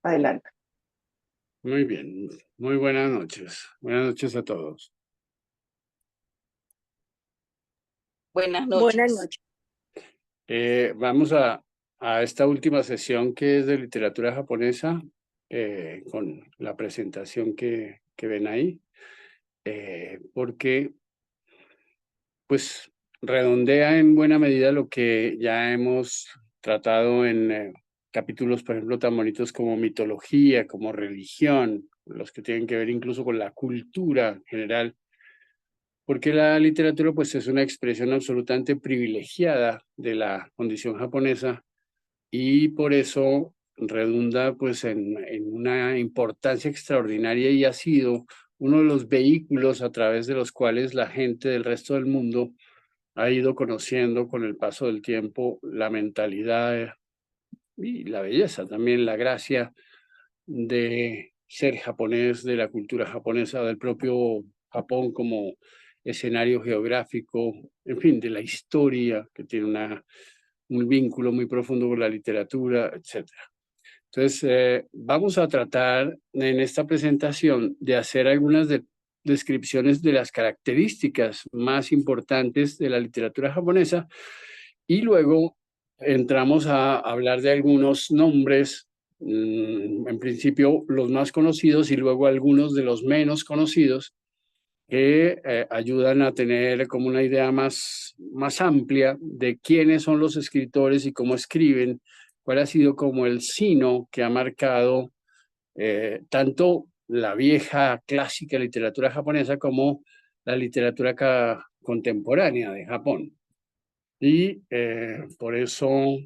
Adelante. Muy bien, muy buenas noches. Buenas noches a todos. Buenas Buenas noches. noches. Vamos a esta última sesión que es de literatura japonesa, con la presentación que ven ahí, porque pues redondea en buena medida lo que ya hemos tratado en capítulos, por ejemplo, tan bonitos como mitología, como religión, los que tienen que ver incluso con la cultura general, porque la literatura pues es una expresión absolutamente privilegiada de la condición japonesa y por eso redunda pues en una importancia extraordinaria y ha sido uno de los vehículos a través de los cuales la gente del resto del mundo ha ido conociendo con el paso del tiempo la mentalidad y la belleza, también la gracia de ser japonés, de la cultura japonesa, del propio Japón como escenario geográfico, en fin, de la historia, que tiene un vínculo muy profundo con la literatura, etcétera. Entonces, vamos a tratar en esta presentación de hacer algunas descripciones de las características más importantes de la literatura japonesa y luego entramos a hablar de algunos nombres, en principio los más conocidos y luego algunos de los menos conocidos que ayudan a tener como una idea más amplia de quiénes son los escritores y cómo escriben, cuál ha sido como el sino que ha marcado tanto la vieja clásica literatura japonesa como la literatura contemporánea de Japón. Y por eso,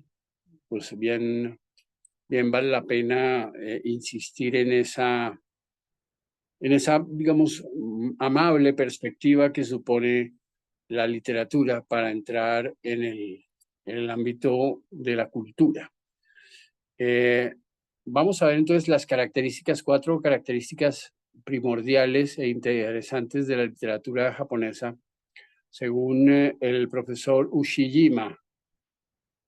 pues bien vale la pena insistir en esa, digamos, amable perspectiva que supone la literatura para entrar en el ámbito de la cultura. Vamos a ver entonces las características, 4 características primordiales e interesantes de la literatura japonesa, según el profesor Ushijima,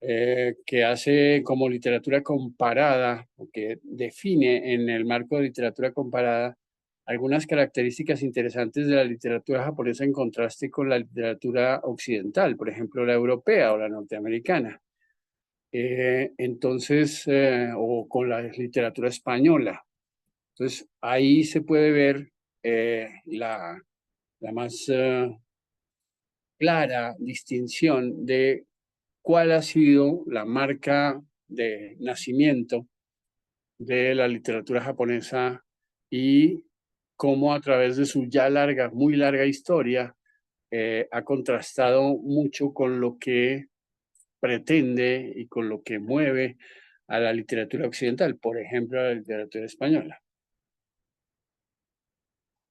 que hace como literatura comparada, o que define en el marco de literatura comparada algunas características interesantes de la literatura japonesa en contraste con la literatura occidental, por ejemplo, la europea o la norteamericana. O con la literatura española. Entonces, ahí se puede ver la más clara distinción de cuál ha sido la marca de nacimiento de la literatura japonesa y cómo a través de su ya larga, muy larga historia, ha contrastado mucho con lo que pretende y con lo que mueve a la literatura occidental, por ejemplo, a la literatura española.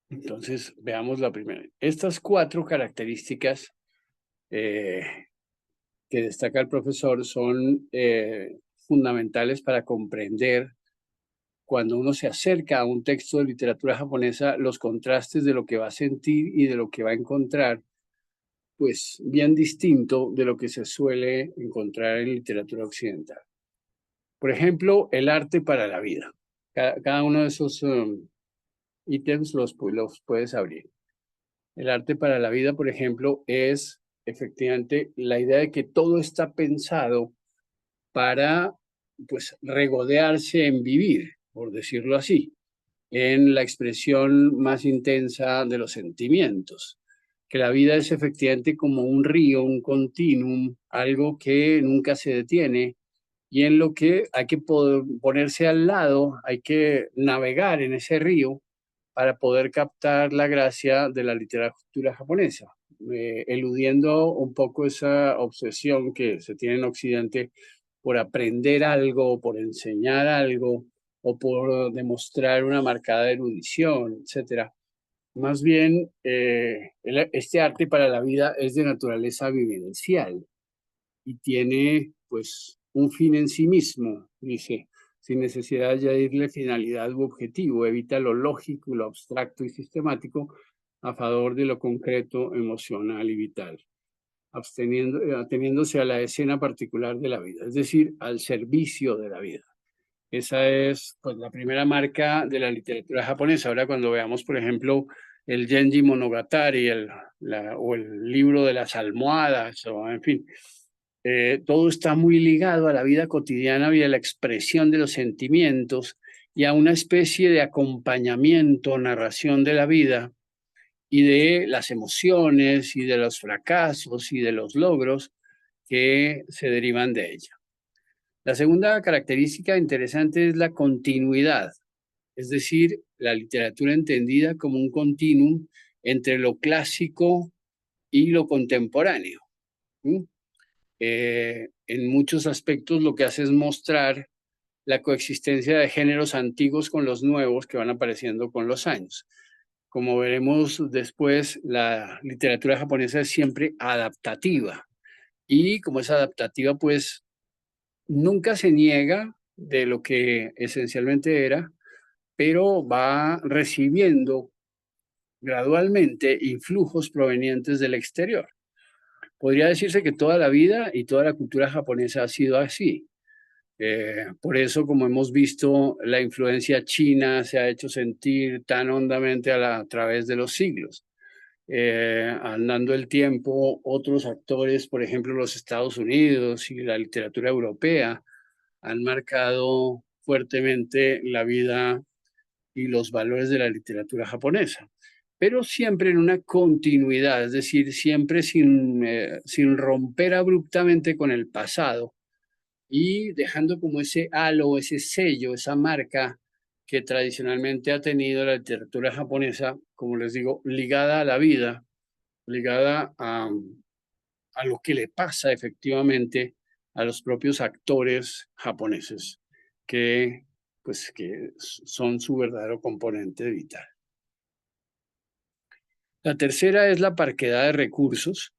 Entonces, veamos la primera. Estas 4 características que destaca el profesor son fundamentales para comprender cuando uno se acerca a un texto de literatura japonesa, los contrastes de lo que va a sentir y de lo que va a encontrar, pues bien distinto de lo que se suele encontrar en literatura occidental. Por ejemplo, el arte para la vida. Cada uno de esos ítems los puedes abrir. El arte para la vida, por ejemplo, es efectivamente la idea de que todo está pensado para pues regodearse en vivir, por decirlo así, en la expresión más intensa de los sentimientos, que la vida es efectivamente como un río, un continuum, algo que nunca se detiene y en lo que hay que ponerse al lado, hay que navegar en ese río para poder captar la gracia de la literatura japonesa, eludiendo un poco esa obsesión que se tiene en Occidente por aprender algo, por enseñar algo o por demostrar una marcada erudición, etcétera. Más bien, este arte para la vida es de naturaleza vivencial y tiene pues un fin en sí mismo, dice, sin necesidad de añadirle finalidad u objetivo, evita lo lógico, lo abstracto y sistemático a favor de lo concreto, emocional y vital, ateniéndose a la escena particular de la vida, es decir, al servicio de la vida. Esa es pues, la primera marca de la literatura japonesa. Ahora cuando veamos, por ejemplo, el Genji Monogatari o el libro de las almohadas, o en fin, todo está muy ligado a la vida cotidiana y a la expresión de los sentimientos y a una especie de acompañamiento, narración de la vida y de las emociones y de los fracasos y de los logros que se derivan de ella. La segunda característica interesante es la continuidad, es decir, la literatura entendida como un continuum entre lo clásico y lo contemporáneo. En muchos aspectos lo que hace es mostrar la coexistencia de géneros antiguos con los nuevos que van apareciendo con los años. Como veremos después, la literatura japonesa es siempre adaptativa y como es adaptativa, pues nunca se niega de lo que esencialmente era, pero va recibiendo gradualmente influjos provenientes del exterior. Podría decirse que toda la vida y toda la cultura japonesa ha sido así. Por eso, como hemos visto, la influencia china se ha hecho sentir tan hondamente a través de los siglos. Andando el tiempo, otros actores, por ejemplo, los Estados Unidos y la literatura europea, han marcado fuertemente la vida y los valores de la literatura japonesa, pero siempre en una continuidad, es decir, siempre sin romper abruptamente con el pasado y dejando como ese halo, ese sello, esa marca que tradicionalmente ha tenido la literatura japonesa, como les digo, ligada a la vida, ligada a lo que le pasa efectivamente a los propios actores japoneses, que son su verdadero componente vital. La tercera es la parquedad de recursos,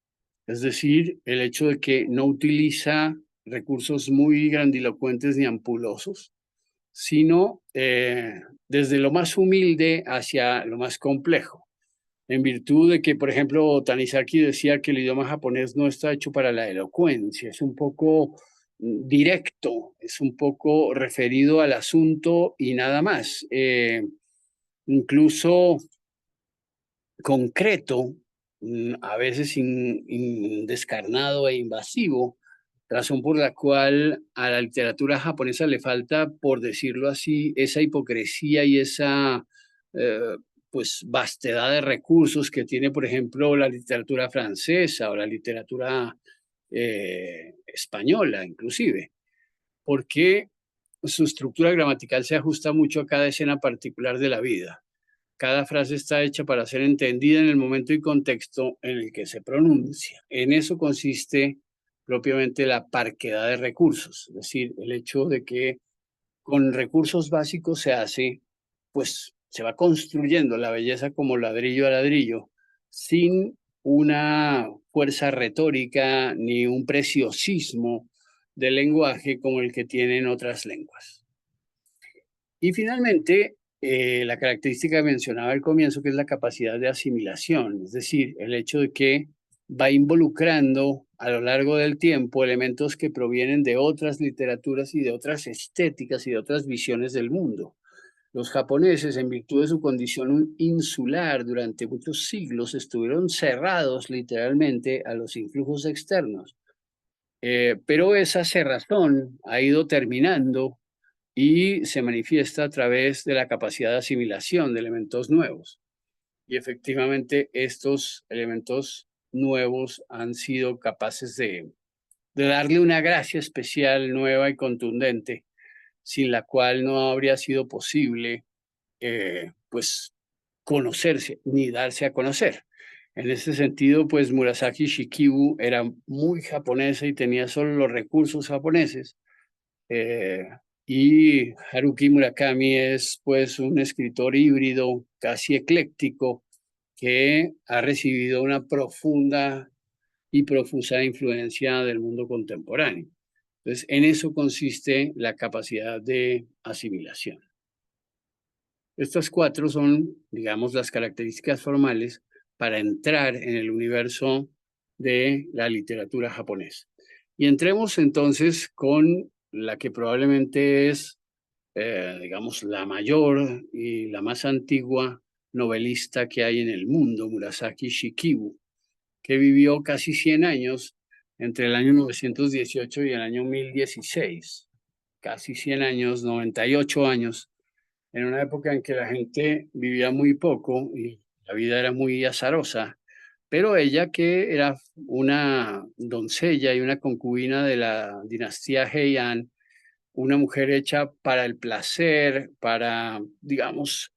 es decir, el hecho de que no utiliza recursos muy grandilocuentes ni ampulosos, sino desde lo más humilde hacia lo más complejo, en virtud de que, por ejemplo, Tanizaki decía que el idioma japonés no está hecho para la elocuencia, es un poco directo, es un poco referido al asunto y nada más. Incluso concreto, a veces descarnado e invasivo, razón por la cual a la literatura japonesa le falta, por decirlo así, esa hipocresía y esa pues vastedad de recursos que tiene, por ejemplo, la literatura francesa o la literatura española, inclusive, porque su estructura gramatical se ajusta mucho a cada escena particular de la vida. Cada frase está hecha para ser entendida en el momento y contexto en el que se pronuncia. En eso consiste propiamente la parquedad de recursos, es decir, el hecho de que con recursos básicos se hace, pues se va construyendo la belleza como ladrillo a ladrillo, sin una fuerza retórica ni un preciosismo del lenguaje como el que tienen otras lenguas. Y finalmente, la característica que mencionaba al comienzo, que es la capacidad de asimilación, es decir, el hecho de que va involucrando a lo largo del tiempo elementos que provienen de otras literaturas y de otras estéticas y de otras visiones del mundo. Los japoneses, en virtud de su condición insular durante muchos siglos, estuvieron cerrados literalmente a los influjos externos. Pero esa cerrazón ha ido terminando y se manifiesta a través de la capacidad de asimilación de elementos nuevos. Y efectivamente estos elementos nuevos han sido capaces de darle una gracia especial, nueva y contundente, sin la cual no habría sido posible pues conocerse ni darse a conocer. En este sentido, pues Murasaki Shikibu era muy japonesa y tenía solo los recursos japoneses, eh, y Haruki Murakami es pues un escritor híbrido, casi ecléctico, que ha recibido una profunda y profusa influencia del mundo contemporáneo. Entonces, en eso consiste la capacidad de asimilación. Estas cuatro son, digamos, las características formales para entrar en el universo de la literatura japonesa. Y entremos entonces con la que probablemente es digamos, la mayor y la más antigua novelista que hay en el mundo, Murasaki Shikibu, que vivió casi 100 años entre el año 918 y el año 1016. Casi 100 años, 98 años, en una época en que la gente vivía muy poco y la vida era muy azarosa. Pero ella, que era una doncella y una concubina de la dinastía Heian, una mujer hecha para el placer, para, digamos,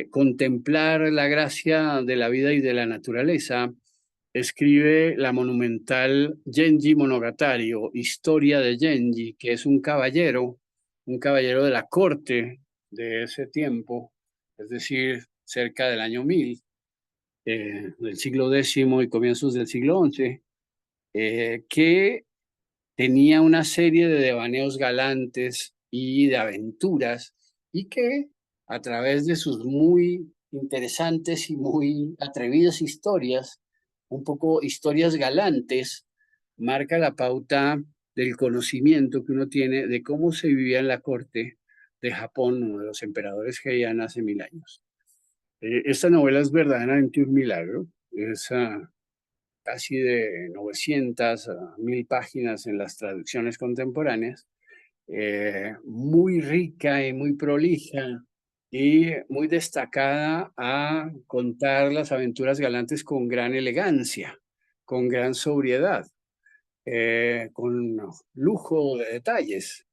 contemplar la gracia de la vida y de la naturaleza, escribe la monumental Genji Monogatari o Historia de Genji, que es un caballero de la corte de ese tiempo, es decir, cerca del año 1000, del siglo X y comienzos del siglo XI, que tenía una serie de devaneos galantes y de aventuras y que a través de sus muy interesantes y muy atrevidas historias, un poco historias galantes, marca la pauta del conocimiento que uno tiene de cómo se vivía en la corte de Japón, uno de los emperadores Heian hace 1000 años. Esta novela es verdaderamente un milagro. Es casi de 900 a 1000 páginas en las traducciones contemporáneas, muy rica y muy prolija y muy destacada a contar las aventuras galantes con gran elegancia, con gran sobriedad, con lujo de detalles,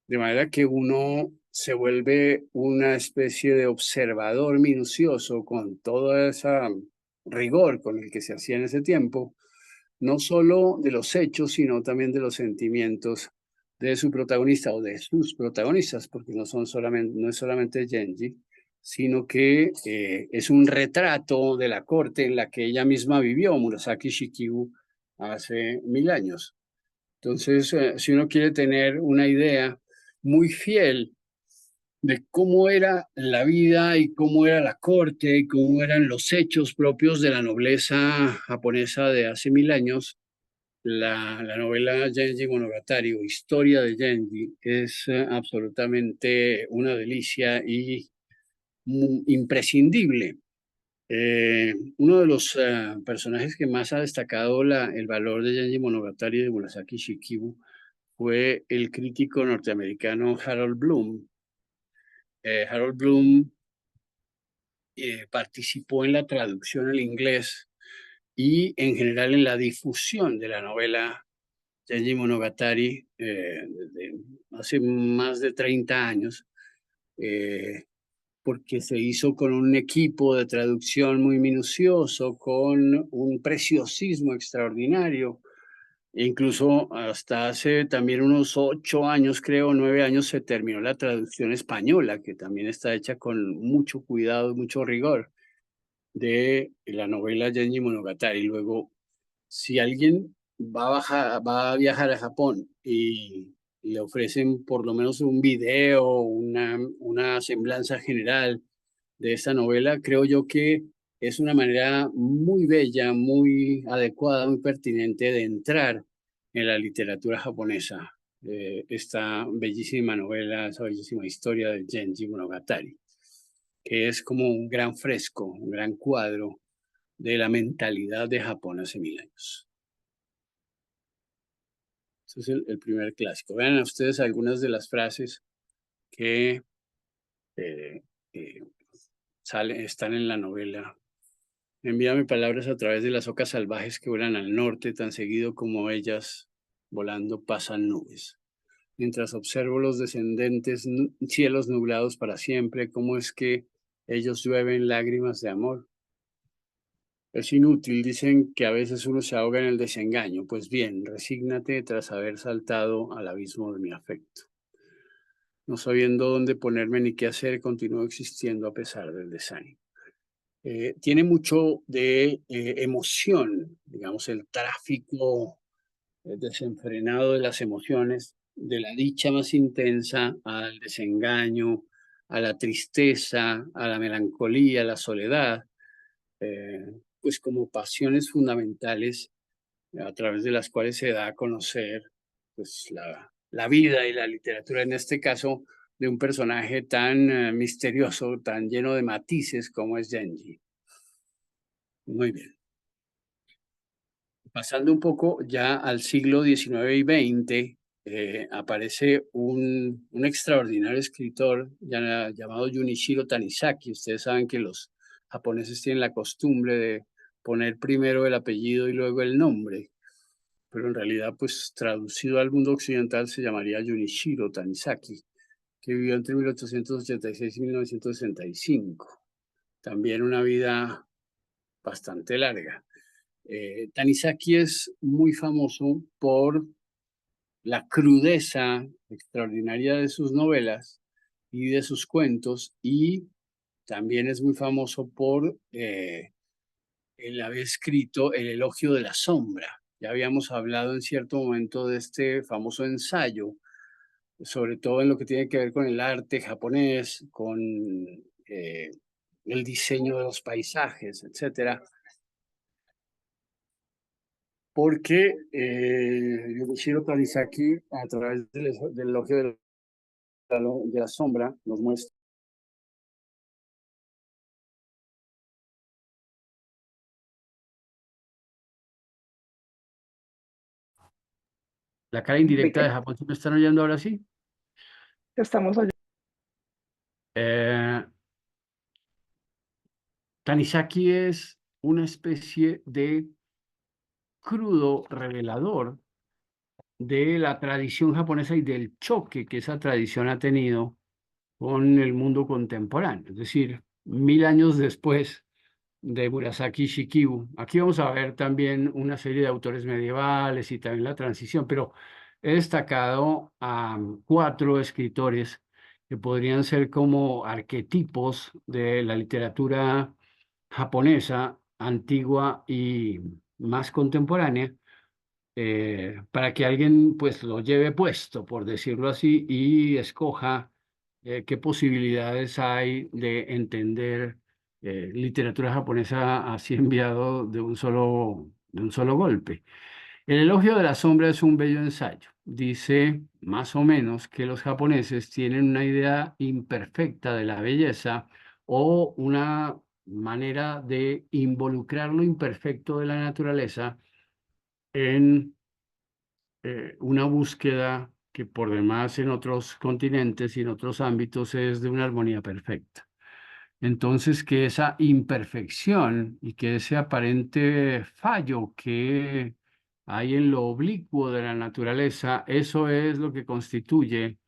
de manera que uno se vuelve una especie de observador minucioso con todo ese rigor con el que se hacía en ese tiempo, no solo de los hechos, sino también de los sentimientos de su protagonista o de sus protagonistas, porque no es solamente Genji, sino que es un retrato de la corte en la que ella misma vivió, Murasaki Shikibu, hace 1000 años. Entonces, si uno quiere tener una idea muy fiel de cómo era la vida y cómo era la corte y cómo eran los hechos propios de la nobleza japonesa de hace 1000 años, la novela Genji Monogatari o Historia de Genji es absolutamente una delicia y imprescindible. Uno de los personajes que más ha destacado el valor de Genji Monogatari de Murasaki Shikibu fue el crítico norteamericano Harold Bloom. Harold Bloom participó en la traducción al inglés y en general en la difusión de la novela Genji Monogatari desde hace más de 30 años, eh, porque se hizo con un equipo de traducción muy minucioso, con un preciosismo extraordinario. E incluso hasta hace también unos 8 años, creo, 9 años, se terminó la traducción española, que también está hecha con mucho cuidado, mucho rigor, de la novela Genji Monogatari. Luego, si alguien va a viajar a Japón y le ofrecen por lo menos un video, una semblanza general de esta novela, creo yo que es una manera muy bella, muy adecuada, muy pertinente de entrar en la literatura japonesa. Esta bellísima novela, esa bellísima historia de Genji Monogatari, que es como un gran fresco, un gran cuadro de la mentalidad de Japón hace 1000 años. Ese es el primer clásico. Vean ustedes algunas de las frases que eh, eh, están en la novela. Envíame palabras a través de las ocas salvajes que vuelan al norte, tan seguido como ellas volando pasan nubes. Mientras observo los descendentes cielos nublados para siempre, cómo es que ellos llueven lágrimas de amor. Es inútil, dicen que a veces uno se ahoga en el desengaño. Pues bien, resígnate tras haber saltado al abismo de mi afecto. No sabiendo dónde ponerme ni qué hacer, continúo existiendo a pesar del desánimo. Tiene mucho de emoción, digamos, el tráfico desenfrenado de las emociones, de la dicha más intensa al desengaño, a la tristeza, a la melancolía, a la soledad, eh, pues como pasiones fundamentales a través de las cuales se da a conocer pues, la vida y la literatura. En este caso, de un personaje tan misterioso, tan lleno de matices como es Genji. Muy bien. Pasando un poco ya al siglo XIX y XX, aparece un extraordinario escritor llamado Junichiro Tanizaki. Ustedes saben que los japoneses tienen la costumbre de poner primero el apellido y luego el nombre, pero en realidad, pues traducido al mundo occidental se llamaría Junichiro Tanizaki, que vivió entre 1886 y 1965. También una vida bastante larga. Tanizaki es muy famoso por la crudeza extraordinaria de sus novelas y de sus cuentos, y también es muy famoso por el haber escrito El elogio de la sombra. Ya habíamos hablado en cierto momento de este famoso ensayo, sobre todo en lo que tiene que ver con el arte japonés, con el diseño de los paisajes, etcétera. Porque Yukishiro Tanizaki, a través del elogio de la sombra, nos muestra la cara indirecta de Japón. ¿Sí me están oyendo ahora sí? Estamos allá. Tanizaki es una especie de crudo revelador de la tradición japonesa y del choque que esa tradición ha tenido con el mundo contemporáneo. Es decir, 1000 años después de Murasaki Shikibu. Aquí vamos a ver también una serie de autores medievales y también la transición, pero he destacado a 4 escritores que podrían ser como arquetipos de la literatura japonesa antigua y más contemporánea, para que alguien pues lo lleve puesto, por decirlo así, y escoja qué posibilidades hay de entender literatura japonesa así enviado de un solo golpe. El elogio de la sombra es un bello ensayo. Dice más o menos que los japoneses tienen una idea imperfecta de la belleza o una manera de involucrar lo imperfecto de la naturaleza en una búsqueda que por demás en otros continentes y en otros ámbitos es de una armonía perfecta. Entonces, que esa imperfección y que ese aparente fallo que hay en lo oblicuo de la naturaleza, eso es lo que constituye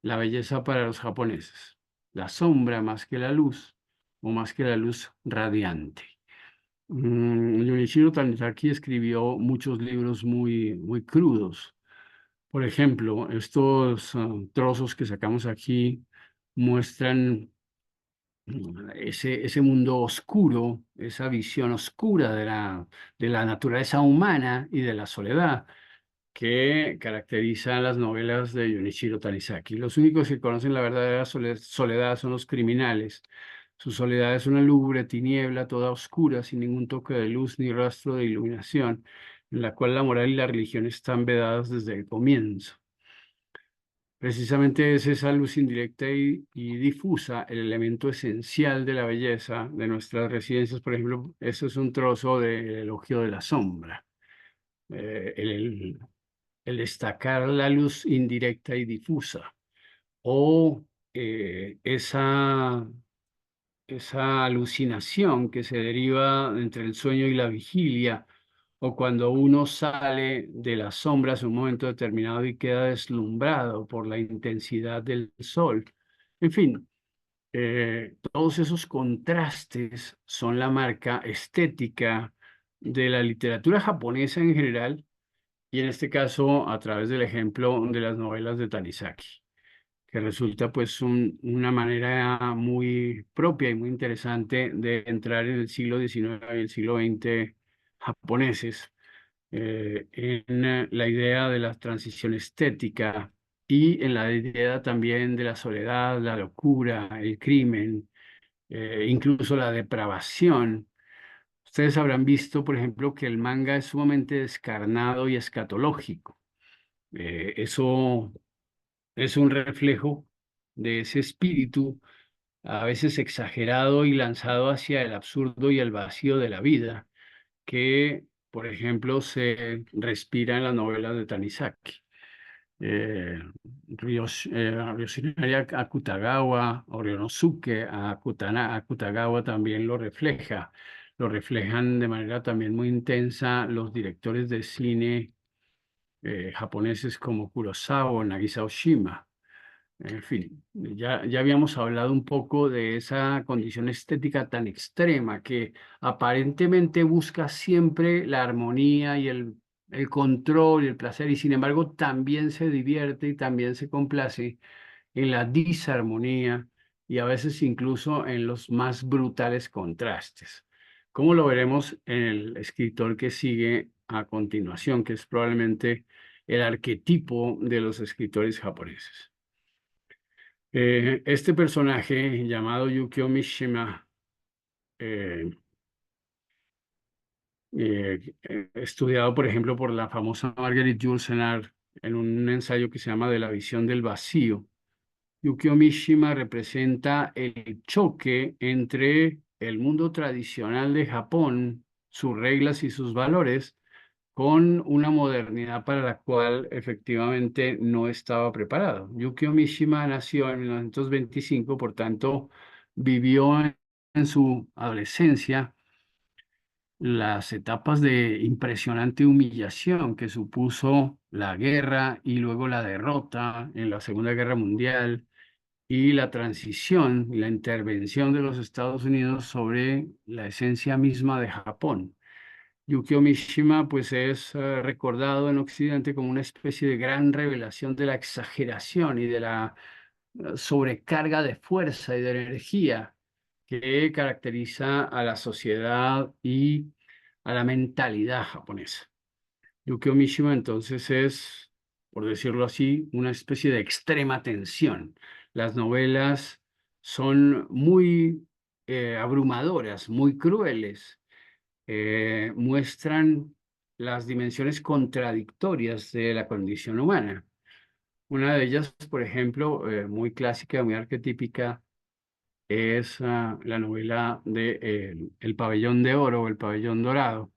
la belleza para los japoneses. La sombra más que la luz o más que la luz radiante. Junichiro Tanizaki escribió muchos libros muy crudos. Por ejemplo, estos trozos que sacamos aquí muestran ese mundo oscuro, esa visión oscura de la naturaleza humana y de la soledad que caracteriza las novelas de Junichiro Tanizaki. Los únicos que conocen la verdadera soledad son los criminales. Su soledad es una lúgubre tiniebla toda oscura, sin ningún toque de luz ni rastro de iluminación, en la cual la moral y la religión están vedadas desde el comienzo. Precisamente es esa luz indirecta y difusa el elemento esencial de la belleza de nuestras residencias. Por ejemplo, eso es un trozo del elogio de la sombra. El destacar la luz indirecta y difusa, o esa alucinación que se deriva entre el sueño y la vigilia, o cuando uno sale de las sombras en un momento determinado y queda deslumbrado por la intensidad del sol. En fin, todos esos contrastes son la marca estética de la literatura japonesa en general, y en este caso a través del ejemplo de las novelas de Tanizaki, que resulta pues una manera muy propia y muy interesante de entrar en el siglo XIX y el siglo XX japoneses, en la idea de la transición estética y en la idea también de la soledad, la locura, el crimen, incluso la depravación. Ustedes habrán visto, por ejemplo, que el manga es sumamente descarnado y escatológico. Eso es un reflejo de ese espíritu, a veces exagerado y lanzado hacia el absurdo y el vacío de la vida, que, por ejemplo, respira en las novelas de Tanizaki. Yoshinari Akutagawa o Ryonosuke Akutagawa también lo reflejan de manera también muy intensa los directores de cine japoneses como Kurosawa o Nagisa Oshima. En fin, ya habíamos hablado un poco de esa condición estética tan extrema que aparentemente busca siempre la armonía y el control y el placer, y sin embargo también se divierte y también se complace en la disarmonía y a veces incluso en los más brutales contrastes. Como lo veremos en el escritor que sigue a continuación, que es probablemente el arquetipo de los escritores japoneses. Este personaje llamado Yukio Mishima, estudiado por ejemplo por la famosa Marguerite Yourcenar en un ensayo que se llama De la visión del vacío, Yukio Mishima representa el choque entre el mundo tradicional de Japón, sus reglas y sus valores, con una modernidad para la cual efectivamente no estaba preparado. Yukio Mishima nació en 1925, por tanto, vivió en su adolescencia las etapas de impresionante humillación que supuso la guerra y luego la derrota en la Segunda Guerra Mundial y la transición y la intervención de los Estados Unidos sobre la esencia misma de Japón. Yukio Mishima pues es recordado en Occidente como una especie de gran revelación de la exageración y de la sobrecarga de fuerza y de energía que caracteriza a la sociedad y a la mentalidad japonesa. Yukio Mishima entonces es, por decirlo así, una especie de extrema tensión. Las novelas son muy abrumadoras, muy crueles, muestran las dimensiones contradictorias de la condición humana. Una de ellas, por ejemplo, muy clásica, muy arquetípica, es la novela de El Pabellón de Oro o El Pabellón Dorado,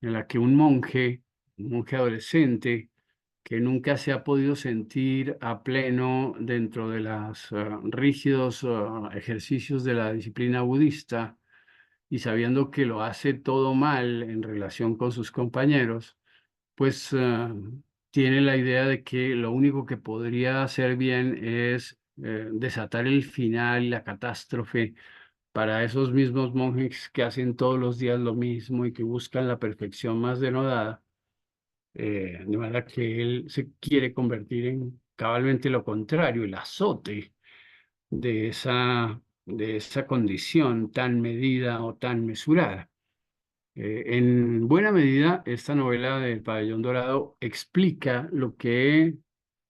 en la que un monje adolescente, que nunca se ha podido sentir a pleno dentro de los rígidos ejercicios de la disciplina budista, y sabiendo que lo hace todo mal en relación con sus compañeros, pues tiene la idea de que lo único que podría hacer bien es desatar el final y la catástrofe para esos mismos monjes que hacen todos los días lo mismo y que buscan la perfección más denodada, de manera que él se quiere convertir en cabalmente lo contrario, el azote de esa condición tan medida o tan mesurada. En buena medida, esta novela del Pabellón Dorado explica lo que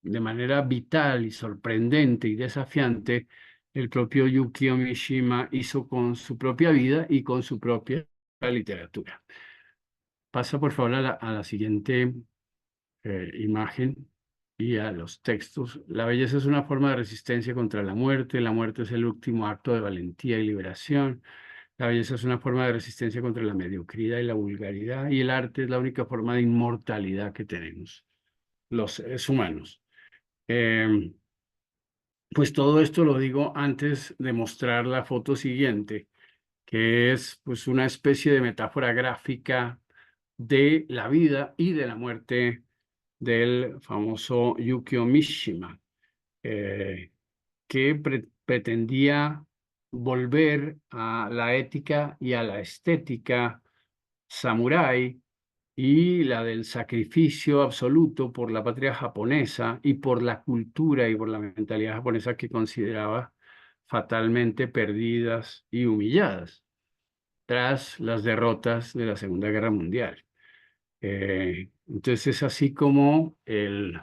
de manera vital y sorprendente y desafiante el propio Yukio Mishima hizo con su propia vida y con su propia literatura. Pasa por favor a la siguiente imagen y a los textos. La belleza es una forma de resistencia contra la muerte es el último acto de valentía y liberación. La belleza es una forma de resistencia contra la mediocridad y la vulgaridad, y el arte es la única forma de inmortalidad que tenemos los seres humanos. Pues todo esto lo digo antes de mostrar la foto siguiente, que es pues una especie de metáfora gráfica de la vida y de la muerte del famoso Yukio Mishima, que pretendía volver a la ética y a la estética samurái y la del sacrificio absoluto por la patria japonesa y por la cultura y por la mentalidad japonesa que consideraba fatalmente perdidas y humilladas tras las derrotas de la Segunda Guerra Mundial. Entonces es así como el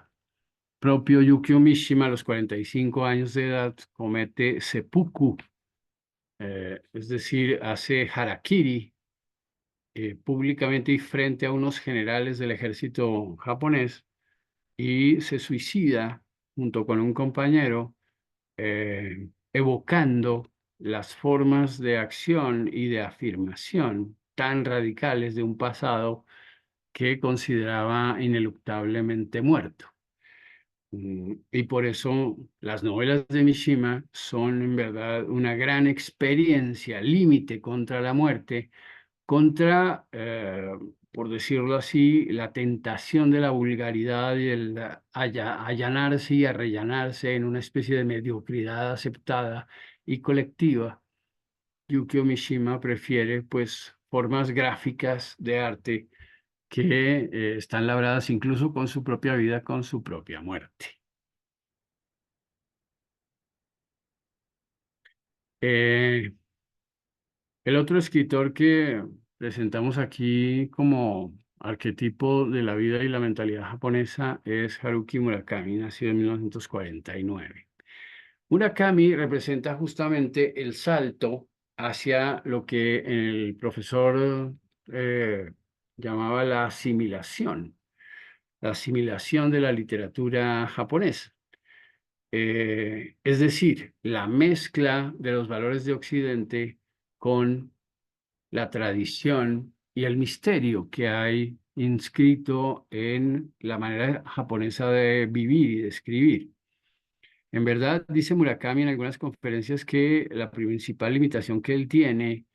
propio Yukio Mishima, a los 45 años de edad, comete seppuku, es decir, hace harakiri públicamente y frente a unos generales del ejército japonés, y se suicida junto con un compañero evocando las formas de acción y de afirmación tan radicales de un pasado que consideraba ineluctablemente muerto. Y por eso las novelas de Mishima son en verdad una gran experiencia, límite contra la muerte, contra, por decirlo así, la tentación de la vulgaridad y el allanarse y arrellanarse en una especie de mediocridad aceptada y colectiva. Yukio Mishima prefiere, pues, formas gráficas de arte que están labradas incluso con su propia vida, con su propia muerte. Eh, el otro escritor que presentamos aquí como arquetipo de la vida y la mentalidad japonesa es Haruki Murakami, nacido en 1949. Murakami representa justamente el salto hacia lo que el profesor llamaba la asimilación de la literatura japonesa. Es decir, la mezcla de los valores de Occidente con la tradición y el misterio que hay inscrito en la manera japonesa de vivir y de escribir. En verdad, dice Murakami en algunas conferencias que la principal limitación que él tiene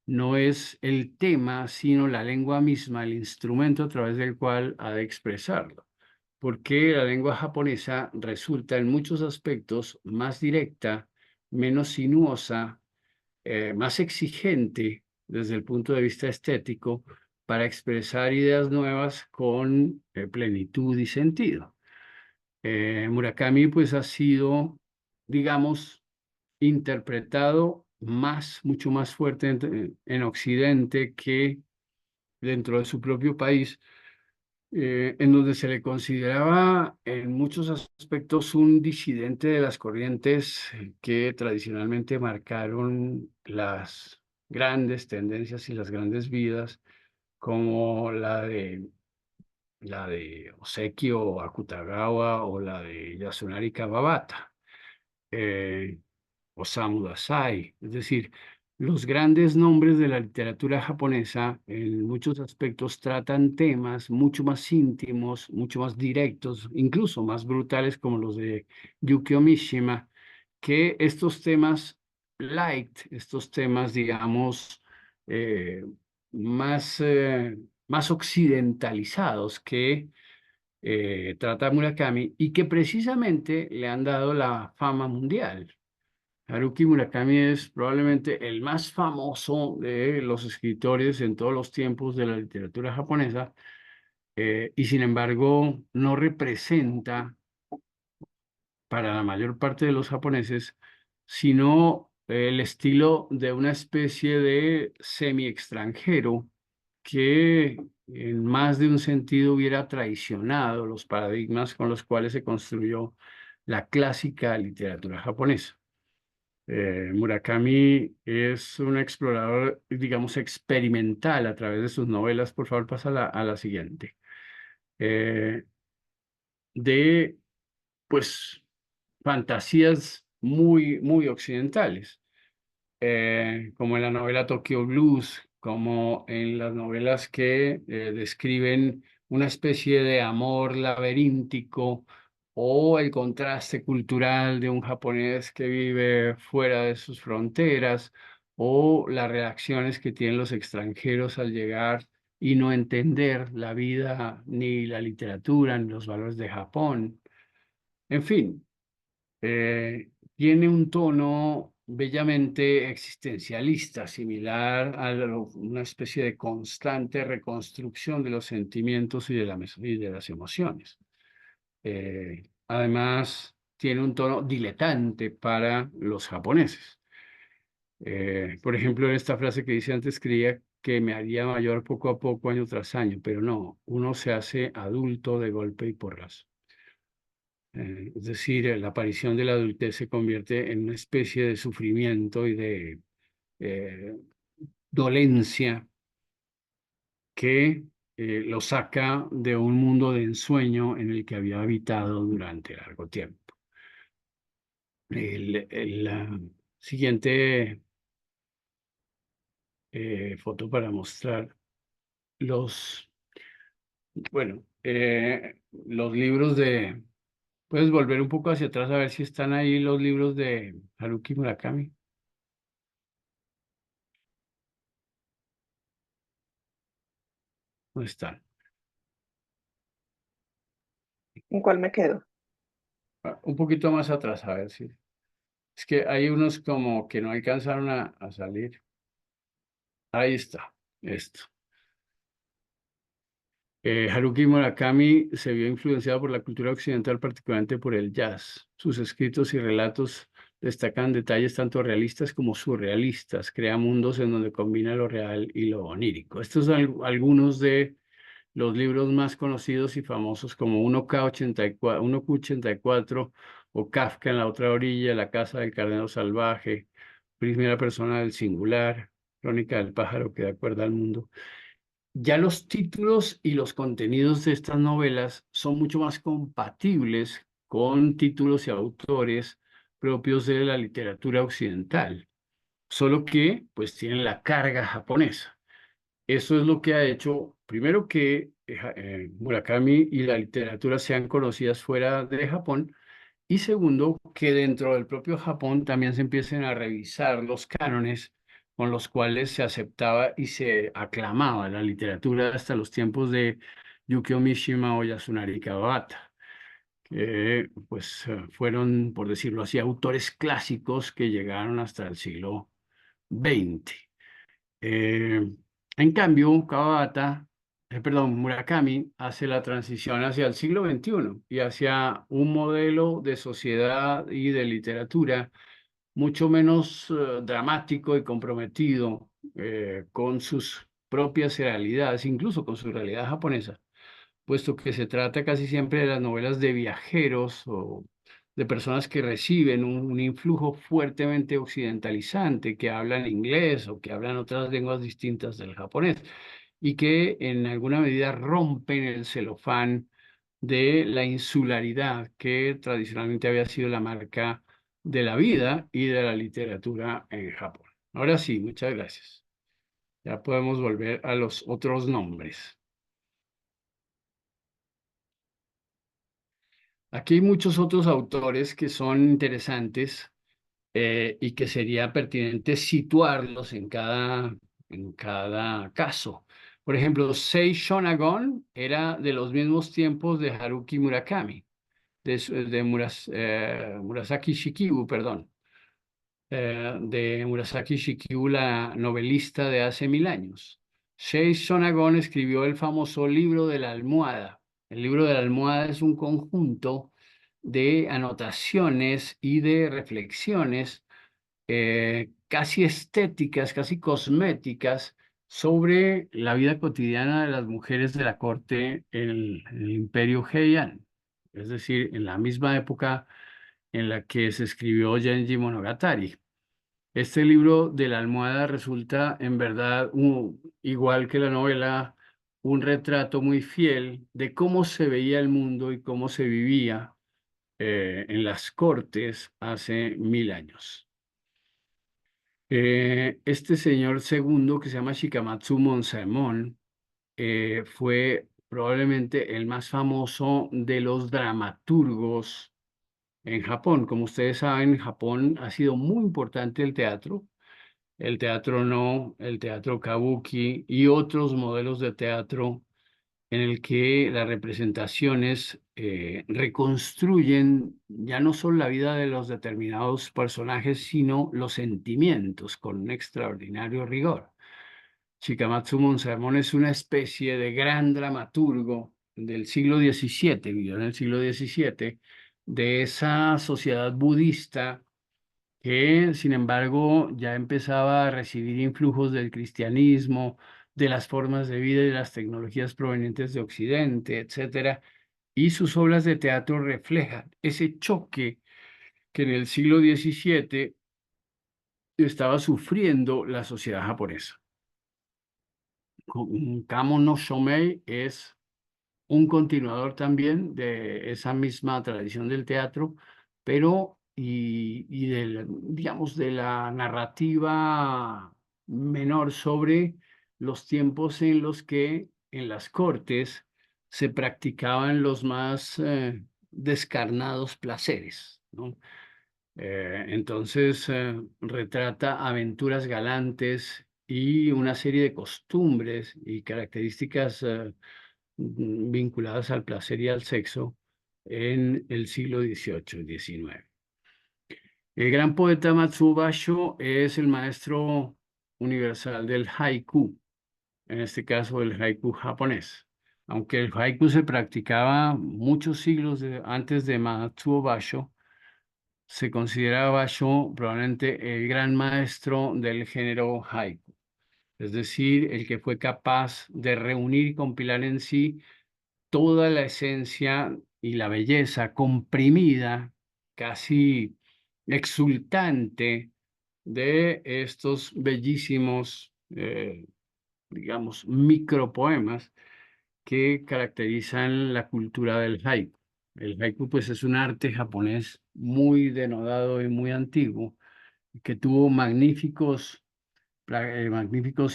no es el tema, sino la lengua misma, el instrumento a través del cual ha de expresarlo. Porque la lengua japonesa resulta en muchos aspectos más directa, menos sinuosa, más exigente desde el punto de vista estético para expresar ideas nuevas con plenitud y sentido. Murakami pues ha sido, digamos, interpretado mucho más fuerte en Occidente que dentro de su propio país, en donde se le consideraba en muchos aspectos un disidente de las corrientes que tradicionalmente marcaron las grandes tendencias y las grandes vidas, como la de Oseki Akutagawa o la de Yasunari Kawabata, eh, Osamu Dazai. Es decir, los grandes nombres de la literatura japonesa en muchos aspectos tratan temas mucho más íntimos, mucho más directos, incluso más brutales como los de Yukio Mishima, que estos temas light, estos temas, digamos, eh, más, eh, más occidentalizados que trata Murakami y que precisamente le han dado la fama mundial. Haruki Murakami es probablemente el más famoso de los escritores en todos los tiempos de la literatura japonesa, y sin embargo no representa para la mayor parte de los japoneses, sino el estilo de una especie de semi-extranjero que en más de un sentido hubiera traicionado los paradigmas con los cuales se construyó la clásica literatura japonesa. Murakami es un explorador, digamos, experimental a través de sus novelas. Por favor, pasa a la siguiente. Eh, de, pues, fantasías muy, muy occidentales, como en la novela Tokyo Blues, como en las novelas que describen una especie de amor laberíntico o el contraste cultural de un japonés que vive fuera de sus fronteras, o las reacciones que tienen los extranjeros al llegar y no entender la vida, ni la literatura, ni los valores de Japón. En fin, tiene un tono bellamente existencialista, similar a una especie de constante reconstrucción de los sentimientos y de las emociones. Además, tiene un tono diletante para los japoneses. Por ejemplo, en esta frase que dice antes, creía que me haría mayor poco a poco, año tras año, pero no, uno se hace adulto de golpe y porrazo. Es decir, la aparición de la adultez se convierte en una especie de sufrimiento y de eh, dolencia que lo saca de un mundo de ensueño en el que había habitado durante largo tiempo. La siguiente foto para mostrar los, bueno, los libros de... Puedes volver un poco hacia atrás a ver si están ahí los libros de Haruki Murakami. ¿Dónde están? ¿En cuál me quedo? Un poquito más atrás, a ver si... Es que hay unos como que no alcanzaron a salir. Ahí está, esto. Haruki Murakami se vio influenciado por la cultura occidental, particularmente por el jazz. Sus escritos y relatos destacan detalles tanto realistas como surrealistas. Crea mundos en donde combina lo real y lo onírico. Estos son algunos de los libros más conocidos y famosos como 1K84, 1Q84 o Kafka en la otra orilla, La casa del carnero salvaje, Primera persona del singular, Crónica del pájaro que da cuerda al mundo. Ya los títulos y los contenidos de estas novelas son mucho más compatibles con títulos y autores propios de la literatura occidental, solo que pues tienen la carga japonesa. Eso es lo que ha hecho, primero, que Murakami y la literatura sean conocidas fuera de Japón, y segundo, que dentro del propio Japón también se empiecen a revisar los cánones con los cuales se aceptaba y se aclamaba la literatura hasta los tiempos de Yukio Mishima o Yasunari Kawabata, que pues fueron, por decirlo así, autores clásicos que llegaron hasta el siglo XX. En cambio, Murakami hace la transición hacia el siglo XXI y hacia un modelo de sociedad y de literatura mucho menos dramático y comprometido con sus propias realidades, incluso con su realidad japonesa, puesto que se trata casi siempre de las novelas de viajeros o de personas que reciben un influjo fuertemente occidentalizante, que hablan inglés o que hablan otras lenguas distintas del japonés, y que en alguna medida rompen el celofán de la insularidad que tradicionalmente había sido la marca de la vida y de la literatura en Japón. Ahora sí, muchas gracias. Ya podemos volver a los otros nombres. Aquí hay muchos otros autores que son interesantes y que sería pertinente situarlos en cada caso. Por ejemplo, Sei Shonagon era de los mismos tiempos de Haruki Murakami, de Murasaki Shikibu, perdón, de Murasaki Shikibu, la novelista de hace 1000 años. Sei Shonagon escribió el famoso libro de la almohada. El libro de la almohada es un conjunto de anotaciones y de reflexiones casi estéticas, casi cosméticas, sobre la vida cotidiana de las mujeres de la corte en el Imperio Heian, es decir, en la misma época en la que se escribió Genji Monogatari. Este libro de la almohada resulta en verdad, igual que la novela, un retrato muy fiel de cómo se veía el mundo y cómo se vivía en las cortes hace 1000 años. Este señor segundo, que se llama Shikamatsu Monzaemon, fue probablemente el más famoso de los dramaturgos en Japón. Como ustedes saben, en Japón ha sido muy importante el teatro no, el teatro kabuki y otros modelos de teatro en el que las representaciones reconstruyen ya no solo la vida de los determinados personajes, sino los sentimientos con un extraordinario rigor. Shikamatsu Monzaemon es una especie de gran dramaturgo del siglo XVII, vivió en el siglo XVII, de esa sociedad budista que, sin embargo, ya empezaba a recibir influjos del cristianismo, de las formas de vida y de las tecnologías provenientes de Occidente, etcétera, y sus obras de teatro reflejan ese choque que en el siglo XVII estaba sufriendo la sociedad japonesa. Kamo no Shomei es un continuador también de esa misma tradición del teatro, pero digamos, de la narrativa menor sobre los tiempos en los que en las cortes se practicaban los más descarnados placeres, ¿no? Entonces retrata aventuras galantes y una serie de costumbres y características vinculadas al placer y al sexo en el siglo XVIII y XIX. El gran poeta Matsuo Basho es el maestro universal del haiku, en este caso el haiku japonés. Aunque el haiku se practicaba muchos siglos antes de Matsuo Basho, se considera Basho probablemente el gran maestro del género haiku, es decir, el que fue capaz de reunir y compilar en sí toda la esencia y la belleza comprimida, casi exultante, de estos bellísimos, digamos, micropoemas que caracterizan la cultura del haiku. El haiku, pues, es un arte japonés muy denodado y muy antiguo, que tuvo magníficos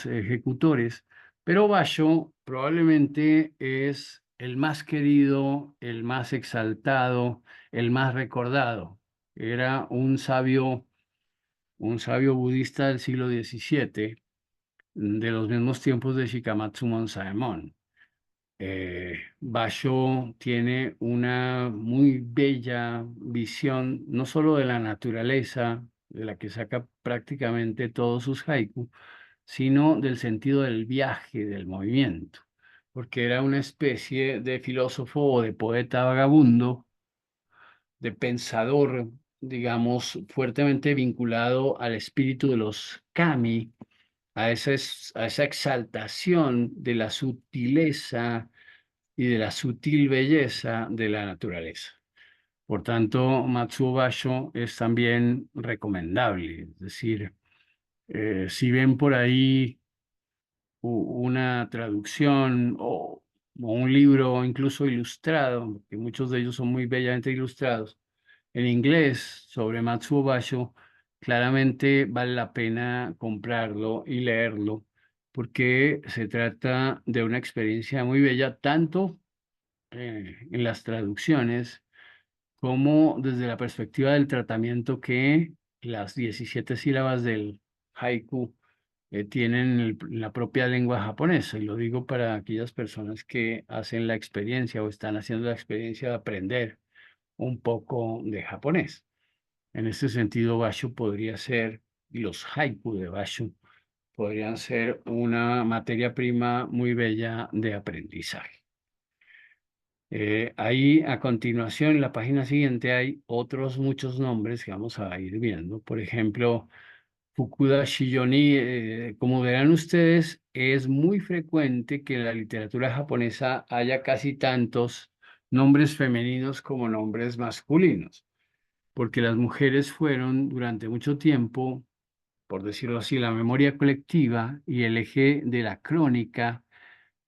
ejecutores, pero Basho probablemente es el más querido, el más exaltado, el más recordado. Era un sabio budista del siglo XVII, de los mismos tiempos de Shikamatsu Monzaemon. Basho tiene una muy bella visión, no solo de la naturaleza, de la que saca prácticamente todos sus haiku, sino del sentido del viaje, del movimiento, porque era una especie de filósofo o de poeta vagabundo, de pensador, digamos, fuertemente vinculado al espíritu de los kami, a esa exaltación de la sutileza y de la sutil belleza de la naturaleza. Por tanto, Matsuo Basho es también recomendable. Es decir, si ven por ahí una traducción o un libro incluso ilustrado, que muchos de ellos son muy bellamente ilustrados, en inglés sobre Matsuo Basho, claramente vale la pena comprarlo y leerlo, porque se trata de una experiencia muy bella, tanto en las traducciones como desde la perspectiva del tratamiento que las 17 sílabas del haiku tienen en la propia lengua japonesa. Y lo digo para aquellas personas que hacen la experiencia o están haciendo la experiencia de aprender un poco de japonés. En este sentido, Basho podría ser, y los haiku de Basho podrían ser una materia prima muy bella de aprendizaje. Ahí a continuación, en la página siguiente, hay otros muchos nombres que vamos a ir viendo. Por ejemplo, Fukuda Shiyoni, como verán ustedes, es muy frecuente que en la literatura japonesa haya casi tantos nombres femeninos como nombres masculinos, porque las mujeres fueron durante mucho tiempo, por decirlo así, la memoria colectiva y el eje de la crónica,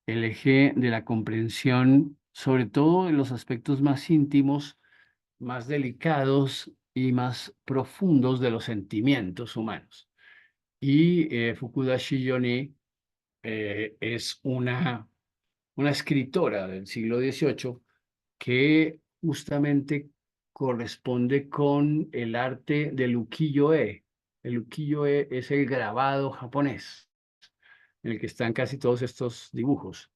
el eje de la comprensión, sobre todo en los aspectos más íntimos, más delicados y más profundos de los sentimientos humanos. Y Fukuda Shiyoni es una escritora del siglo XVIII que justamente corresponde con el arte del ukiyo-e. El ukiyo-e es el grabado japonés, en el que están casi todos estos dibujos.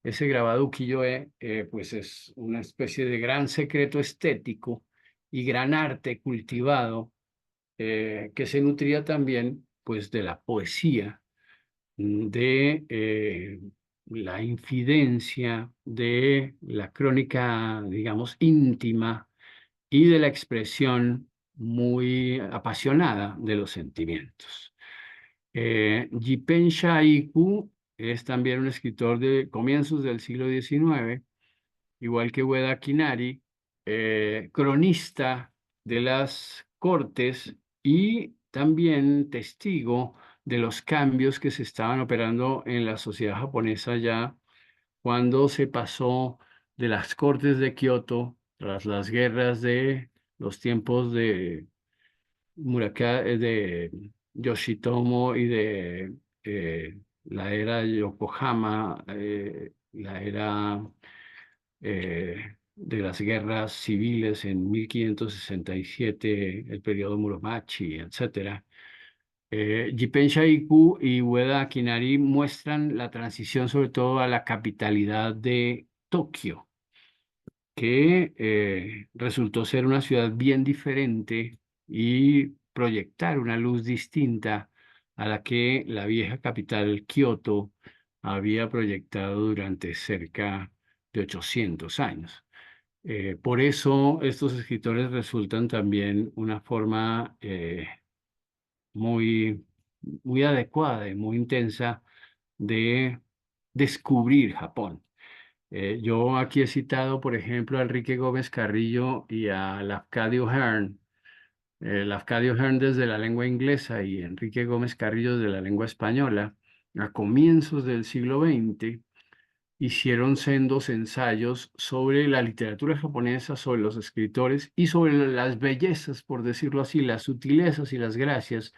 Ese grabado ukiyo-e, pues es una especie de gran secreto estético y gran arte cultivado que se nutría también, pues, de la poesía, de la infidencia, de la crónica, digamos, íntima y de la expresión muy apasionada de los sentimientos. Jipen Shaiku es también un escritor de comienzos del siglo XIX, igual que Ueda Kinari, cronista de las cortes y también testigo de los cambios que se estaban operando en la sociedad japonesa ya cuando se pasó de las cortes de Kioto, tras las guerras de los tiempos de de Yoshitomo y de la era Yokohama, la era de las guerras civiles en 1567, el periodo Muromachi, etcétera. Jippen Shaiku y Ueda Kinari muestran la transición sobre todo a la capitalidad de Tokio, que resultó ser una ciudad bien diferente y proyectar una luz distinta a la que la vieja capital Kioto había proyectado durante cerca de 800 años. Por eso estos escritores resultan también una forma muy, muy adecuada y muy intensa de descubrir Japón. Yo aquí he citado, por ejemplo, a Enrique Gómez Carrillo y a Lafcadio Hearn. Lafcadio Hearn desde la lengua inglesa y Enrique Gómez Carrillo de la lengua española. A comienzos del siglo XX hicieron sendos ensayos sobre la literatura japonesa, sobre los escritores y sobre las bellezas, por decirlo así, las sutilezas y las gracias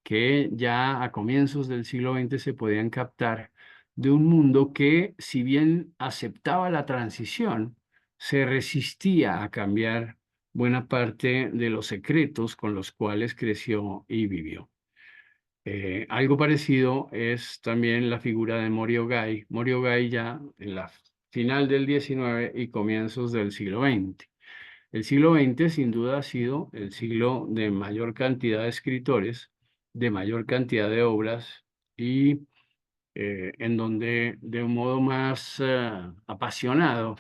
que ya a comienzos del siglo XX se podían captar de un mundo que, si bien aceptaba la transición, se resistía a cambiar buena parte de los secretos con los cuales creció y vivió. Algo parecido es también la figura de Moriogai. Moriogai ya en la final del XIX y comienzos del siglo XX. El siglo XX sin duda ha sido el siglo de mayor cantidad de escritores, de mayor cantidad de obras y en donde de un modo más apasionado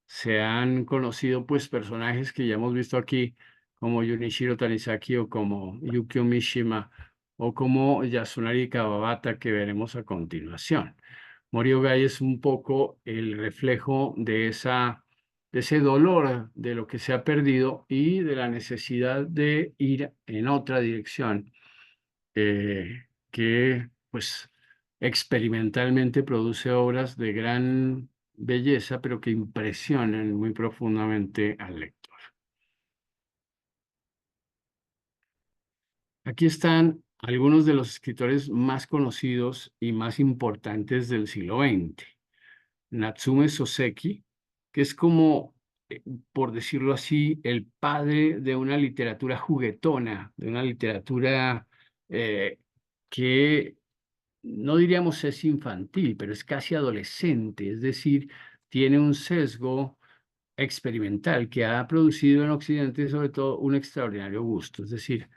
se han conocido pues personajes que ya hemos visto aquí como Junichiro Tanizaki o como Yukio Mishima o como Yasunari Kawabata que veremos a continuación. Moriogai es un poco el reflejo de ese dolor de lo que se ha perdido y de la necesidad de ir en otra dirección que pues experimentalmente produce obras de gran belleza, pero que impresionan muy profundamente al lector. Aquí están algunos de los escritores más conocidos y más importantes del siglo XX. Natsume Soseki, que es como, por decirlo así, el padre de una literatura juguetona, de una literatura que no diríamos es infantil, pero es casi adolescente, es decir, tiene un sesgo experimental que ha producido en Occidente sobre todo un extraordinario gusto. Es decir,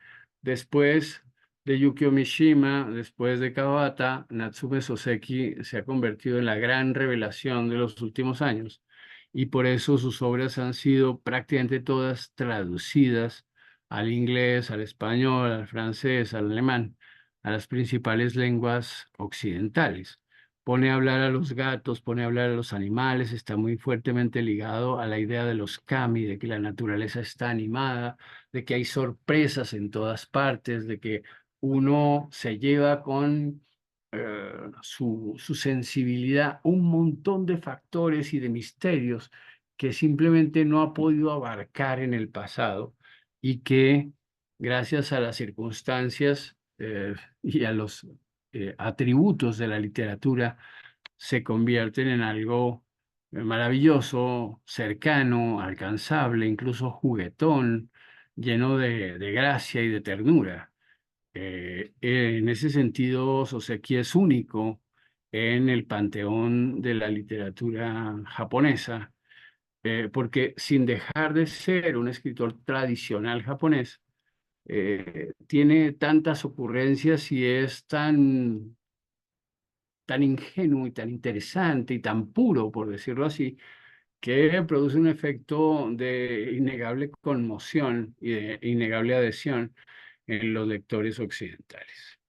después de Yukio Mishima, después de Kawabata, Natsume Soseki se ha convertido en la gran revelación de los últimos años y por eso sus obras han sido prácticamente todas traducidas al inglés, al español, al francés, al alemán, a las principales lenguas occidentales. Pone a hablar a los gatos, pone a hablar a los animales, está muy fuertemente ligado a la idea de los kami, de que la naturaleza está animada, de que hay sorpresas en todas partes, de que uno se lleva con su sensibilidad un montón de factores y de misterios que simplemente no ha podido abarcar en el pasado y que gracias a las circunstancias y a los atributos de la literatura se convierten en algo maravilloso, cercano, alcanzable, incluso juguetón, lleno de gracia y de ternura. En ese sentido, Soseki es único en el panteón de la literatura japonesa, porque sin dejar de ser un escritor tradicional japonés, tiene tantas ocurrencias y es tan ingenuo y tan interesante y tan puro, por decirlo así, que produce un efecto de innegable conmoción y de innegable adhesión en los lectores occidentales.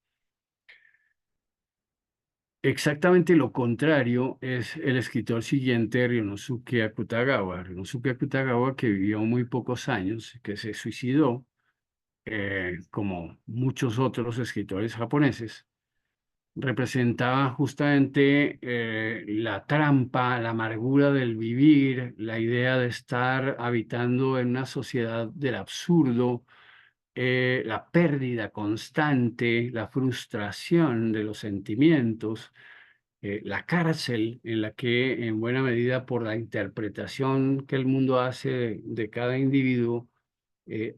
Exactamente lo contrario es el escritor siguiente, Ryunosuke Akutagawa. Ryunosuke Akutagawa, que vivió muy pocos años, que se suicidó, como muchos otros escritores japoneses, representaba justamente la trampa, la amargura del vivir, la idea de estar habitando en una sociedad del absurdo, la pérdida constante, la frustración de los sentimientos, la cárcel en la que, en buena medida, por la interpretación que el mundo hace de cada individuo,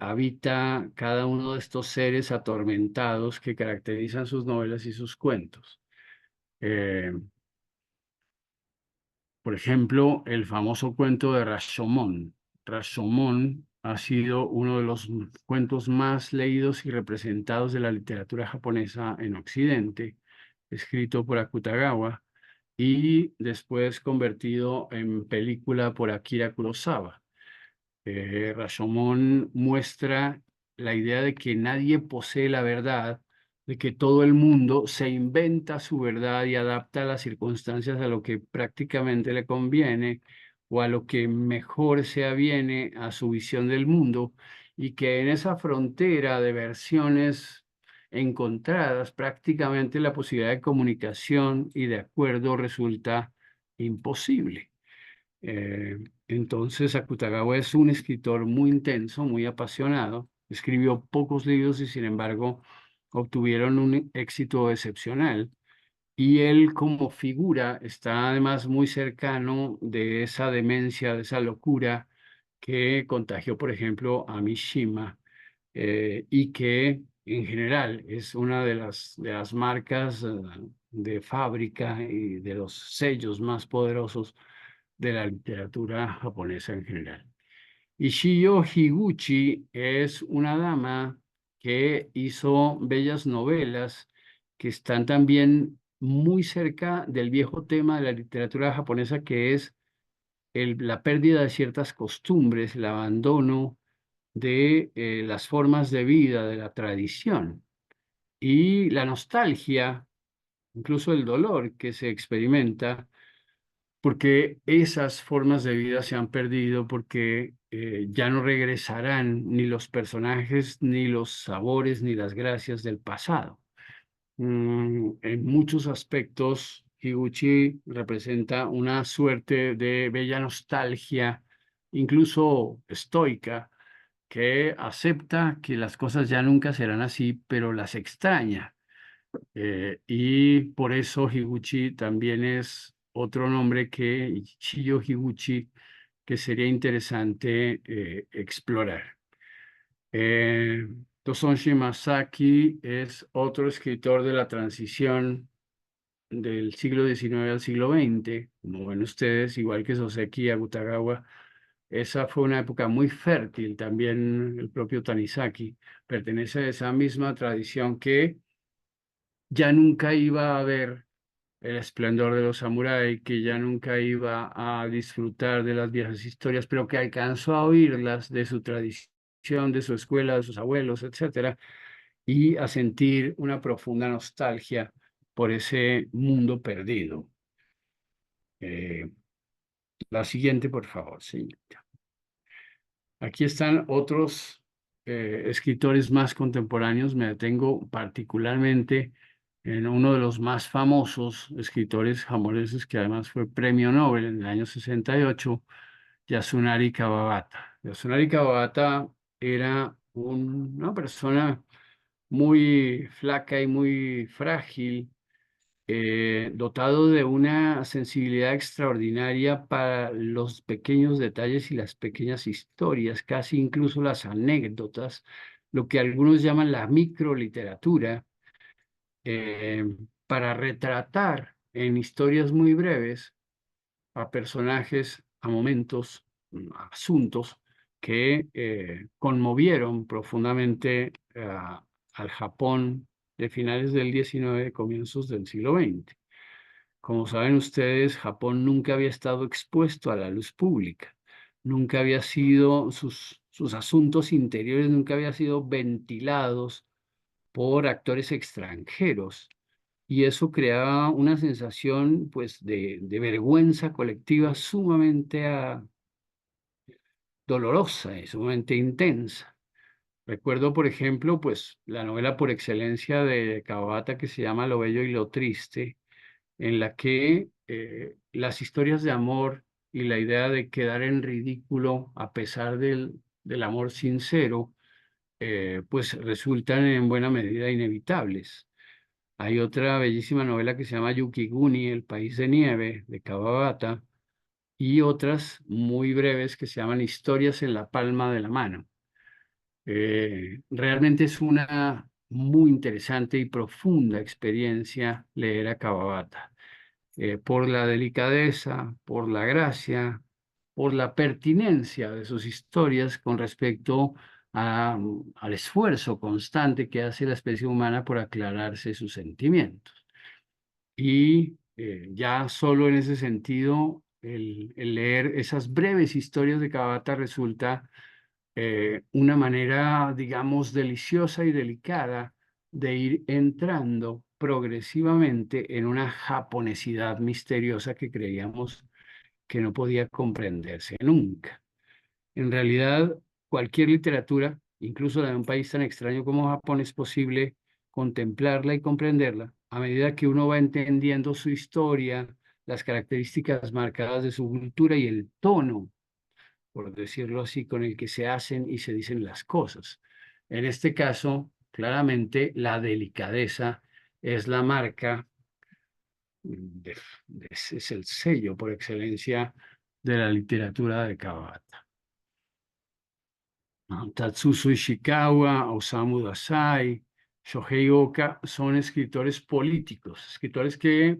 habita cada uno de estos seres atormentados que caracterizan sus novelas y sus cuentos. Eh, por ejemplo, el famoso cuento de Rashomon. Rashomon ha sido uno de los cuentos más leídos y representados de la literatura japonesa en Occidente, escrito por Akutagawa y después convertido en película por Akira Kurosawa. Rashomon muestra la idea de que nadie posee la verdad, de que todo el mundo se inventa su verdad y adapta las circunstancias a lo que prácticamente le conviene o a lo que mejor se aviene a su visión del mundo, y que en esa frontera de versiones encontradas prácticamente la posibilidad de comunicación y de acuerdo resulta imposible. Eh, entonces, Akutagawa es un escritor muy intenso, muy apasionado. Escribió pocos libros y, sin embargo, obtuvieron un éxito excepcional. Y él, como figura, está además muy cercano de esa demencia, de esa locura que contagió, por ejemplo, a Mishima, y que en general es una de las marcas de fábrica y de los sellos más poderosos de la literatura japonesa en general. Ishiyo Higuchi es una dama que hizo bellas novelas que están también muy cerca del viejo tema de la literatura japonesa, que es la pérdida de ciertas costumbres, el abandono de las formas de vida, de la tradición y la nostalgia, incluso el dolor que se experimenta porque esas formas de vida se han perdido, porque ya no regresarán ni los personajes, ni los sabores, ni las gracias del pasado. En muchos aspectos, Higuchi representa una suerte de bella nostalgia, incluso estoica, que acepta que las cosas ya nunca serán así, pero las extraña. Y por eso Higuchi también es otro nombre que Ichiyo Higuchi, que sería interesante explorar. Toshonshi Masaki es otro escritor de la transición del siglo XIX al siglo XX. Como ven ustedes, igual que Soseki Akutagawa, esa fue una época muy fértil. También el propio Tanizaki pertenece a esa misma tradición que ya nunca iba a ver el esplendor de los samuráis, que ya nunca iba a disfrutar de las viejas historias, pero que alcanzó a oírlas de su tradición, de su escuela, de sus abuelos, etcétera, y a sentir una profunda nostalgia por ese mundo perdido. La siguiente, por favor, señorita. Aquí están otros escritores más contemporáneos. Me detengo particularmente en uno de los más famosos escritores japoneses, que además fue premio Nobel en el año 68, Yasunari Kawabata. Yasunari Kawabata era una persona muy flaca y muy frágil, dotado de una sensibilidad extraordinaria para los pequeños detalles y las pequeñas historias, casi incluso las anécdotas, lo que algunos llaman la microliteratura, eh, para retratar en historias muy breves a personajes, a momentos, a asuntos que conmovieron profundamente al Japón de finales del XIX, comienzos del siglo XX. Como saben ustedes, Japón nunca había estado expuesto a la luz pública, nunca había sido, sus asuntos interiores nunca habían sido ventilados por actores extranjeros, y eso creaba una sensación pues de vergüenza colectiva sumamente dolorosa y sumamente intensa. Recuerdo, por ejemplo, pues la novela por excelencia de Kawabata que se llama Lo Bello y lo Triste, en la que las historias de amor y la idea de quedar en ridículo a pesar del amor sincero, pues resultan en buena medida inevitables. Hay otra bellísima novela que se llama Yukiguni, El País de Nieve, de Kawabata, y otras muy breves que se llaman Historias en la palma de la mano. Realmente es una muy interesante y profunda experiencia leer a Kawabata, por la delicadeza, por la gracia, por la pertinencia de sus historias con respecto al esfuerzo constante que hace la especie humana por aclararse sus sentimientos. Y ya solo en ese sentido, el leer esas breves historias de Kawabata resulta una manera, digamos, deliciosa y delicada de ir entrando progresivamente en una japonesidad misteriosa que creíamos que no podía comprenderse nunca. En realidad, cualquier literatura, incluso la de un país tan extraño como Japón, es posible contemplarla y comprenderla a medida que uno va entendiendo su historia, las características marcadas de su cultura y el tono, por decirlo así, con el que se hacen y se dicen las cosas. En este caso, claramente, la delicadeza es la marca, es el sello por excelencia de la literatura de Kawabata. Tatsuzo Ishikawa, Osamu Dazai, Shohei Oka son escritores políticos, escritores que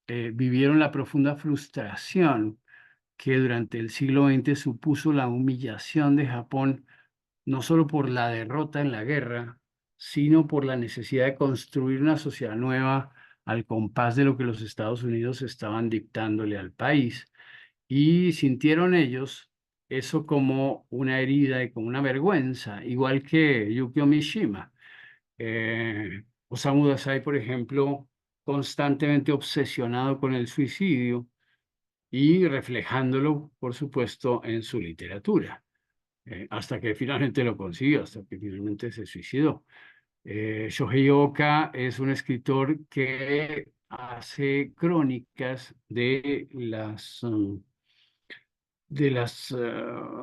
vivieron la profunda frustración que durante el siglo XX supuso la humillación de Japón, no solo por la derrota en la guerra, sino por la necesidad de construir una sociedad nueva al compás de lo que los Estados Unidos estaban dictándole al país. Y sintieron ellos eso como una herida y como una vergüenza, igual que Yukio Mishima. Osamu Dazai, por ejemplo, constantemente obsesionado con el suicidio y reflejándolo, por supuesto, en su literatura, hasta que finalmente lo consiguió, hasta que finalmente se suicidó. Shohei Oka es un escritor que hace crónicas de las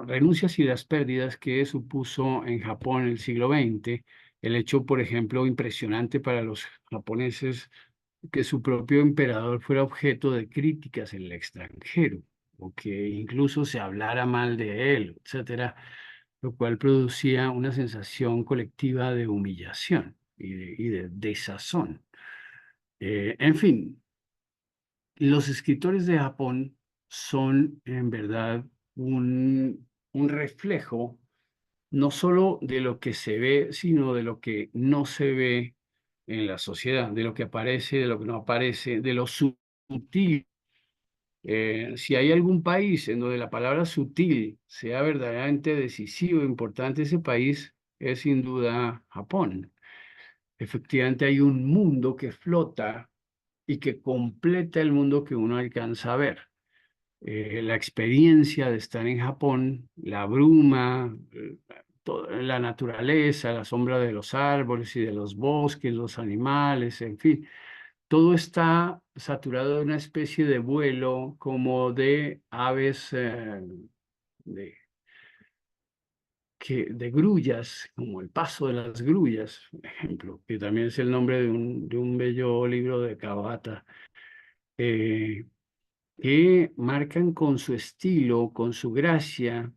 renuncias y las pérdidas que supuso en Japón en el siglo XX, el hecho, por ejemplo, impresionante para los japoneses que su propio emperador fuera objeto de críticas en el extranjero, o que incluso se hablara mal de él, etcétera, lo cual producía una sensación colectiva de humillación y de desazón. En fin, los escritores de Japón son en verdad un reflejo no solo de lo que se ve, sino de lo que no se ve en la sociedad, de lo que aparece, de lo que no aparece, de lo sutil. Si hay algún país en donde la palabra sutil sea verdaderamente decisivo e importante, ese país es sin duda Japón. Efectivamente hay un mundo que flota y que completa el mundo que uno alcanza a ver. La experiencia de estar en Japón, la bruma, la naturaleza, la sombra de los árboles y de los bosques, los animales, en fin, todo está saturado de una especie de vuelo como de aves, de, de grullas, como el paso de las grullas, por ejemplo, que también es el nombre de un bello libro de Kawabata. Que marcan con su estilo, con su gracia,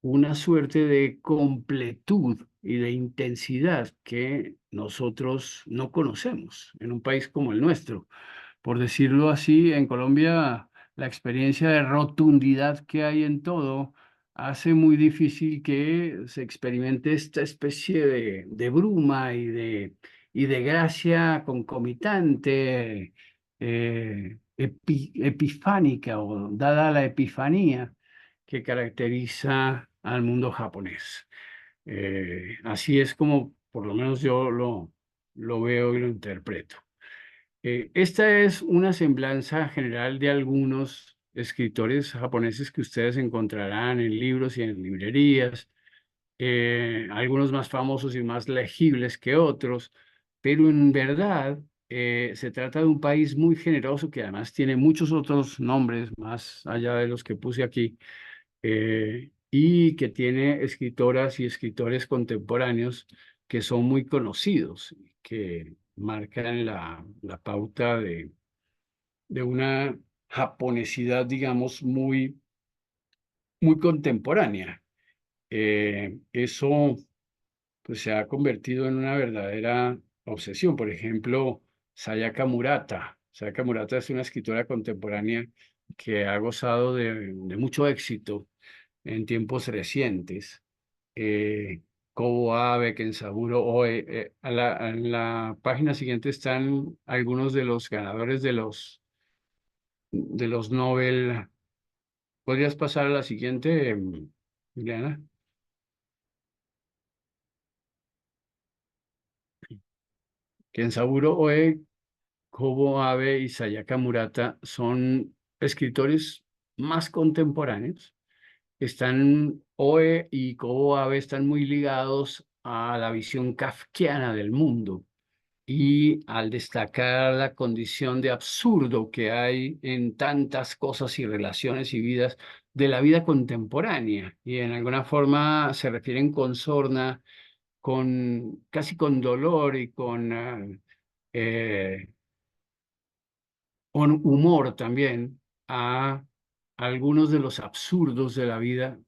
una suerte de completud y de intensidad que nosotros no conocemos en un país como el nuestro. Por decirlo así, en Colombia la experiencia de rotundidad que hay en todo hace muy difícil que se experimente esta especie de bruma y de gracia concomitante, epifánica o dada la epifanía que caracteriza al mundo japonés. Así es como por lo menos yo lo veo y lo interpreto. Esta es una semblanza general de algunos escritores japoneses que ustedes encontrarán en libros y en librerías. algunos más famosos y más legibles que otros, pero en verdad se trata de un país muy generoso que además tiene muchos otros nombres más allá de los que puse aquí, y que tiene escritoras y escritores contemporáneos que son muy conocidos, que marcan la pauta de una japonesidad, digamos, muy contemporánea. Eso pues se ha convertido en una verdadera obsesión. Por ejemplo, Sayaka Murata. Sayaka Murata es una escritora contemporánea que ha gozado de mucho éxito en tiempos recientes. Kobo Abe, Kensaburo Oe. En la página siguiente están algunos de los ganadores de los Nobel. ¿Podrías pasar a la siguiente, Juliana? Kensaburo Oe, Kobo Abe y Sayaka Murata son escritores más contemporáneos. Oe y Kobo Abe están muy ligados a la visión kafkiana del mundo y al destacar la condición de absurdo que hay en tantas cosas y relaciones y vidas de la vida contemporánea. Y en alguna forma se refieren con sorna, casi con dolor y eh, con humor también a algunos de los absurdos de la vida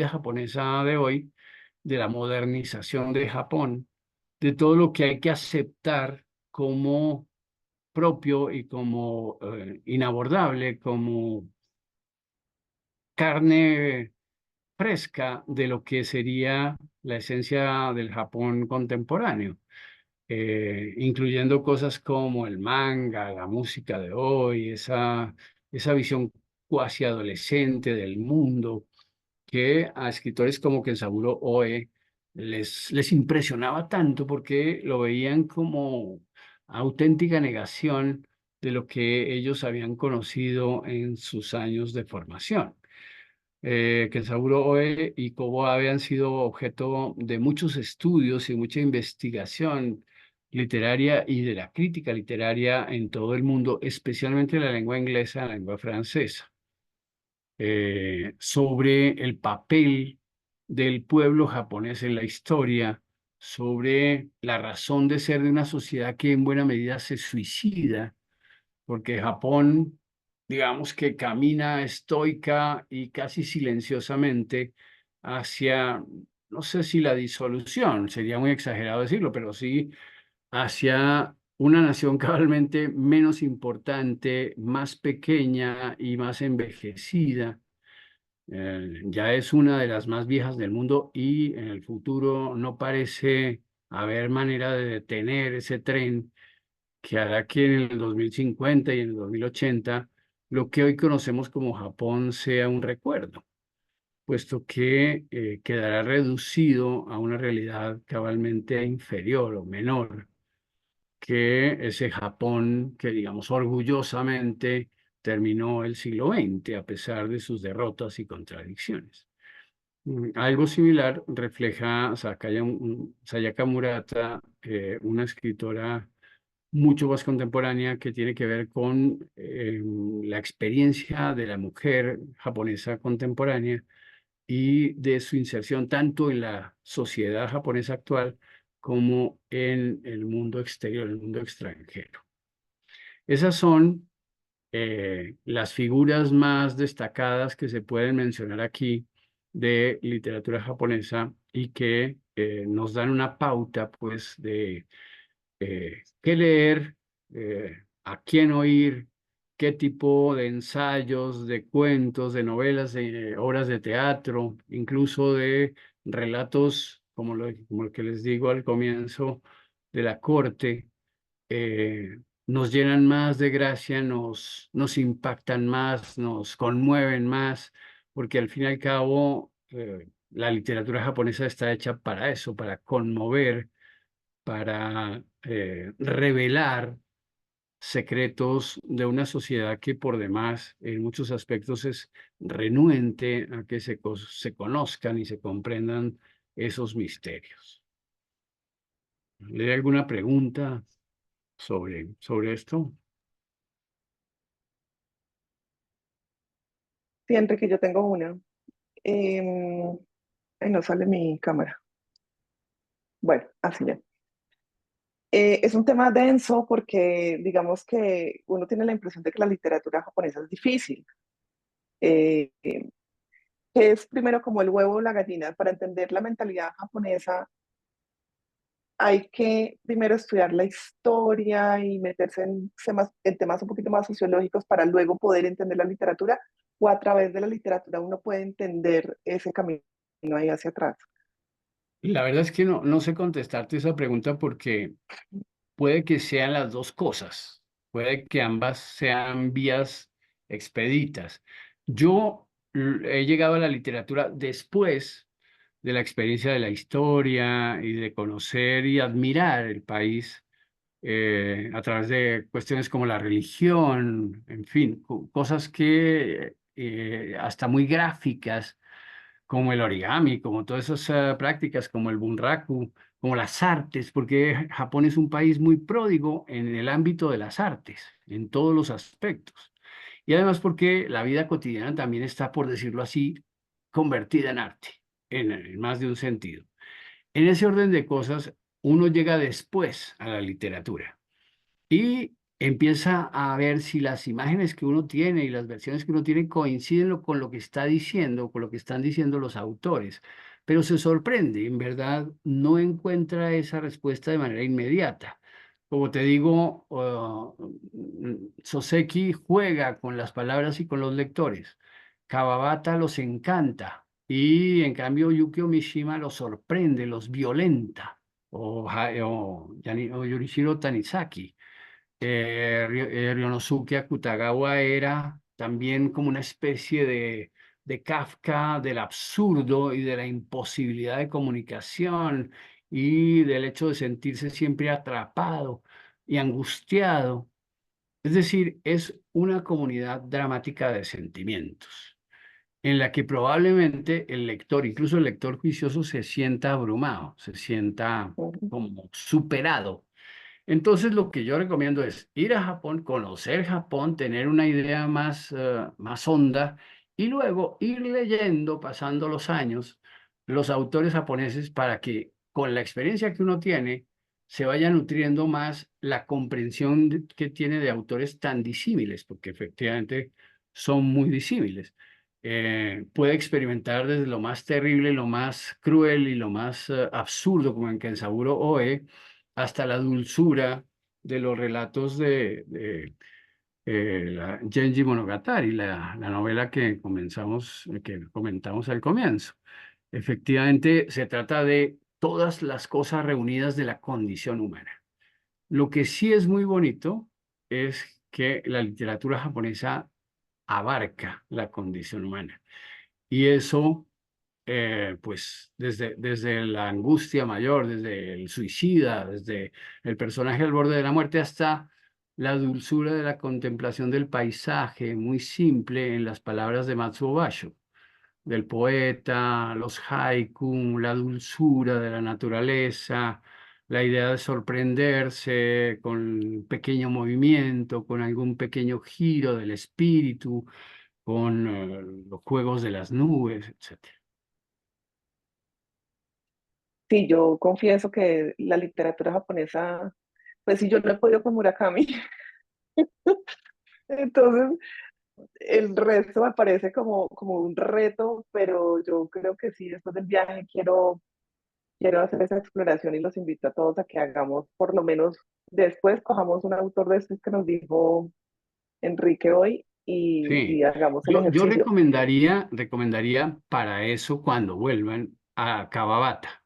japonesa de hoy, de la modernización de Japón, de todo lo que hay que aceptar como propio y como inabordable, como carne fresca de lo que sería la esencia del Japón contemporáneo, incluyendo cosas como el manga, la música de hoy, esa visión cuasi adolescente del mundo que a escritores como Kensaburo Oe les impresionaba tanto porque lo veían como auténtica negación de lo que ellos habían conocido en sus años de formación. Kensaburo Oe y Kobo Abe han sido objeto de muchos estudios y mucha investigación literaria y de la crítica literaria en todo el mundo, especialmente en la lengua inglesa, la lengua francesa, sobre el papel del pueblo japonés en la historia, sobre la razón de ser de una sociedad que en buena medida se suicida, porque Japón, digamos que camina estoica y casi silenciosamente hacia, no sé si la disolución, sería muy exagerado decirlo, pero sí hacia una nación cabalmente menos importante, más pequeña y más envejecida. Ya es una de las más viejas del mundo y en el futuro no parece haber manera de detener ese tren que hará que en el 2050 y en el 2080 lo que hoy conocemos como Japón sea un recuerdo, puesto que quedará reducido a una realidad cabalmente inferior o menor que ese Japón que, digamos, orgullosamente terminó el siglo XX a pesar de sus derrotas y contradicciones. Algo similar refleja Sayaka Murata, una escritora mucho más contemporánea que tiene que ver con la experiencia de la mujer japonesa contemporánea y de su inserción tanto en la sociedad japonesa actual como en el mundo exterior, el mundo extranjero. Esas son las figuras más destacadas que se pueden mencionar aquí de literatura japonesa y que nos dan una pauta, pues, de qué leer, a quién oír, qué tipo de ensayos, de cuentos, de novelas, de obras de teatro, incluso de relatos, como el que les digo al comienzo, de la corte, nos llenan más de gracia, nos impactan más, nos conmueven más, porque al fin y al cabo la literatura japonesa está hecha para eso, para conmover, para revelar secretos de una sociedad que por demás en muchos aspectos es renuente a que se conozcan y se comprendan esos misterios. ¿Le alguna pregunta sobre esto? Sí, Enrique, yo tengo una. Em, Ay, no sale mi cámara. Bueno, así ya. Es un tema denso porque digamos que uno tiene la impresión de que la literatura japonesa es difícil. Eh, que es primero como el huevo o la gallina. Para entender la mentalidad japonesa hay que primero estudiar la historia y meterse en temas un poquito más sociológicos para luego poder entender la literatura, o a través de la literatura uno puede entender ese camino ahí hacia atrás. La verdad es que no sé contestarte esa pregunta porque puede que sean las dos cosas, puede que ambas sean vías expeditas. Yo he llegado a la literatura después de la experiencia de la historia y de conocer y admirar el país a través de cuestiones como la religión, en fin, cosas que hasta muy gráficas como el origami, como todas esas prácticas, como el bunraku, como las artes, porque Japón es un país muy pródigo en el ámbito de las artes, en todos los aspectos. Y además porque la vida cotidiana también está, por decirlo así, convertida en arte, en más de un sentido. En ese orden de cosas, uno llega después a la literatura y empieza a ver si las imágenes que uno tiene y las versiones que uno tiene coinciden con lo que está diciendo, con lo que están diciendo los autores. Pero se sorprende, en verdad, no encuentra esa respuesta de manera inmediata. Como te digo, Soseki juega con las palabras y con los lectores. Kawabata los encanta y en cambio Yukio Mishima los sorprende, los violenta. O Yurichiro Tanizaki. Ryonosuke Akutagawa era también como una especie de Kafka del absurdo y de la imposibilidad de comunicación y del hecho de sentirse siempre atrapado y angustiado. Es decir, es una comunidad dramática de sentimientos en la que probablemente el lector, incluso el lector juicioso, se sienta abrumado, se sienta Ujú. como superado. Entonces, lo que yo recomiendo es ir a Japón, conocer Japón, tener una idea más honda y luego ir leyendo, pasando los años, los autores japoneses para que con la experiencia que uno tiene se vaya nutriendo más la comprensión que tiene de autores tan disímiles, porque efectivamente son muy disímiles. Puede experimentar desde lo más terrible, lo más cruel y lo más absurdo, como en Kensaburo Oe, hasta la dulzura de los relatos de la Genji Monogatari, la novela que comentamos al comienzo. Efectivamente, se trata de todas las cosas reunidas de la condición humana. Lo que sí es muy bonito es que la literatura japonesa abarca la condición humana. Y eso pues desde la angustia mayor, desde el suicida, desde el personaje al borde de la muerte hasta la dulzura de la contemplación del paisaje, muy simple en las palabras de Matsuo Basho, del poeta, los haiku, la dulzura de la naturaleza, la idea de sorprenderse con un pequeño movimiento, con algún pequeño giro del espíritu, con los juegos de las nubes, etcétera. Sí, yo confieso que la literatura japonesa, pues sí, yo no he podido con Murakami, entonces el resto me parece como un reto, pero yo creo que sí, después del viaje quiero hacer esa exploración y los invito a todos a que hagamos, por lo menos después cojamos un autor de estos que nos dijo Enrique hoy y Sí, hagamos el yo ejercicio. recomendaría para eso cuando vuelvan a Kawabata,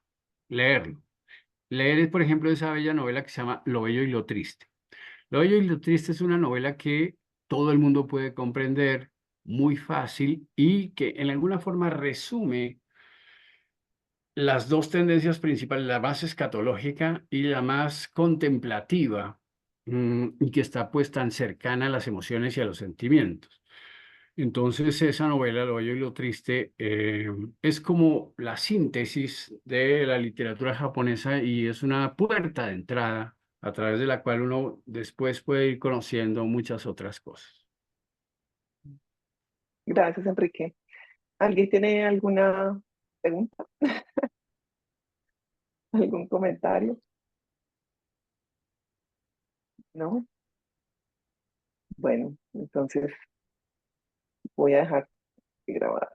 leerlo. Leer, por ejemplo, esa bella novela que se llama Lo Bello y lo Triste. Lo Bello y lo Triste es una novela que todo el mundo puede comprender muy fácil y que en alguna forma resume las dos tendencias principales, la más escatológica y la más contemplativa, y que está pues tan cercana a las emociones y a los sentimientos. Entonces, esa novela, Lo bello y lo triste, es como la síntesis de la literatura japonesa y es una puerta de entrada a través de la cual uno después puede ir conociendo muchas otras cosas. Gracias, Enrique. ¿Alguien tiene alguna pregunta? ¿Algún comentario? ¿No? Bueno, entonces voy a dejar de grabar.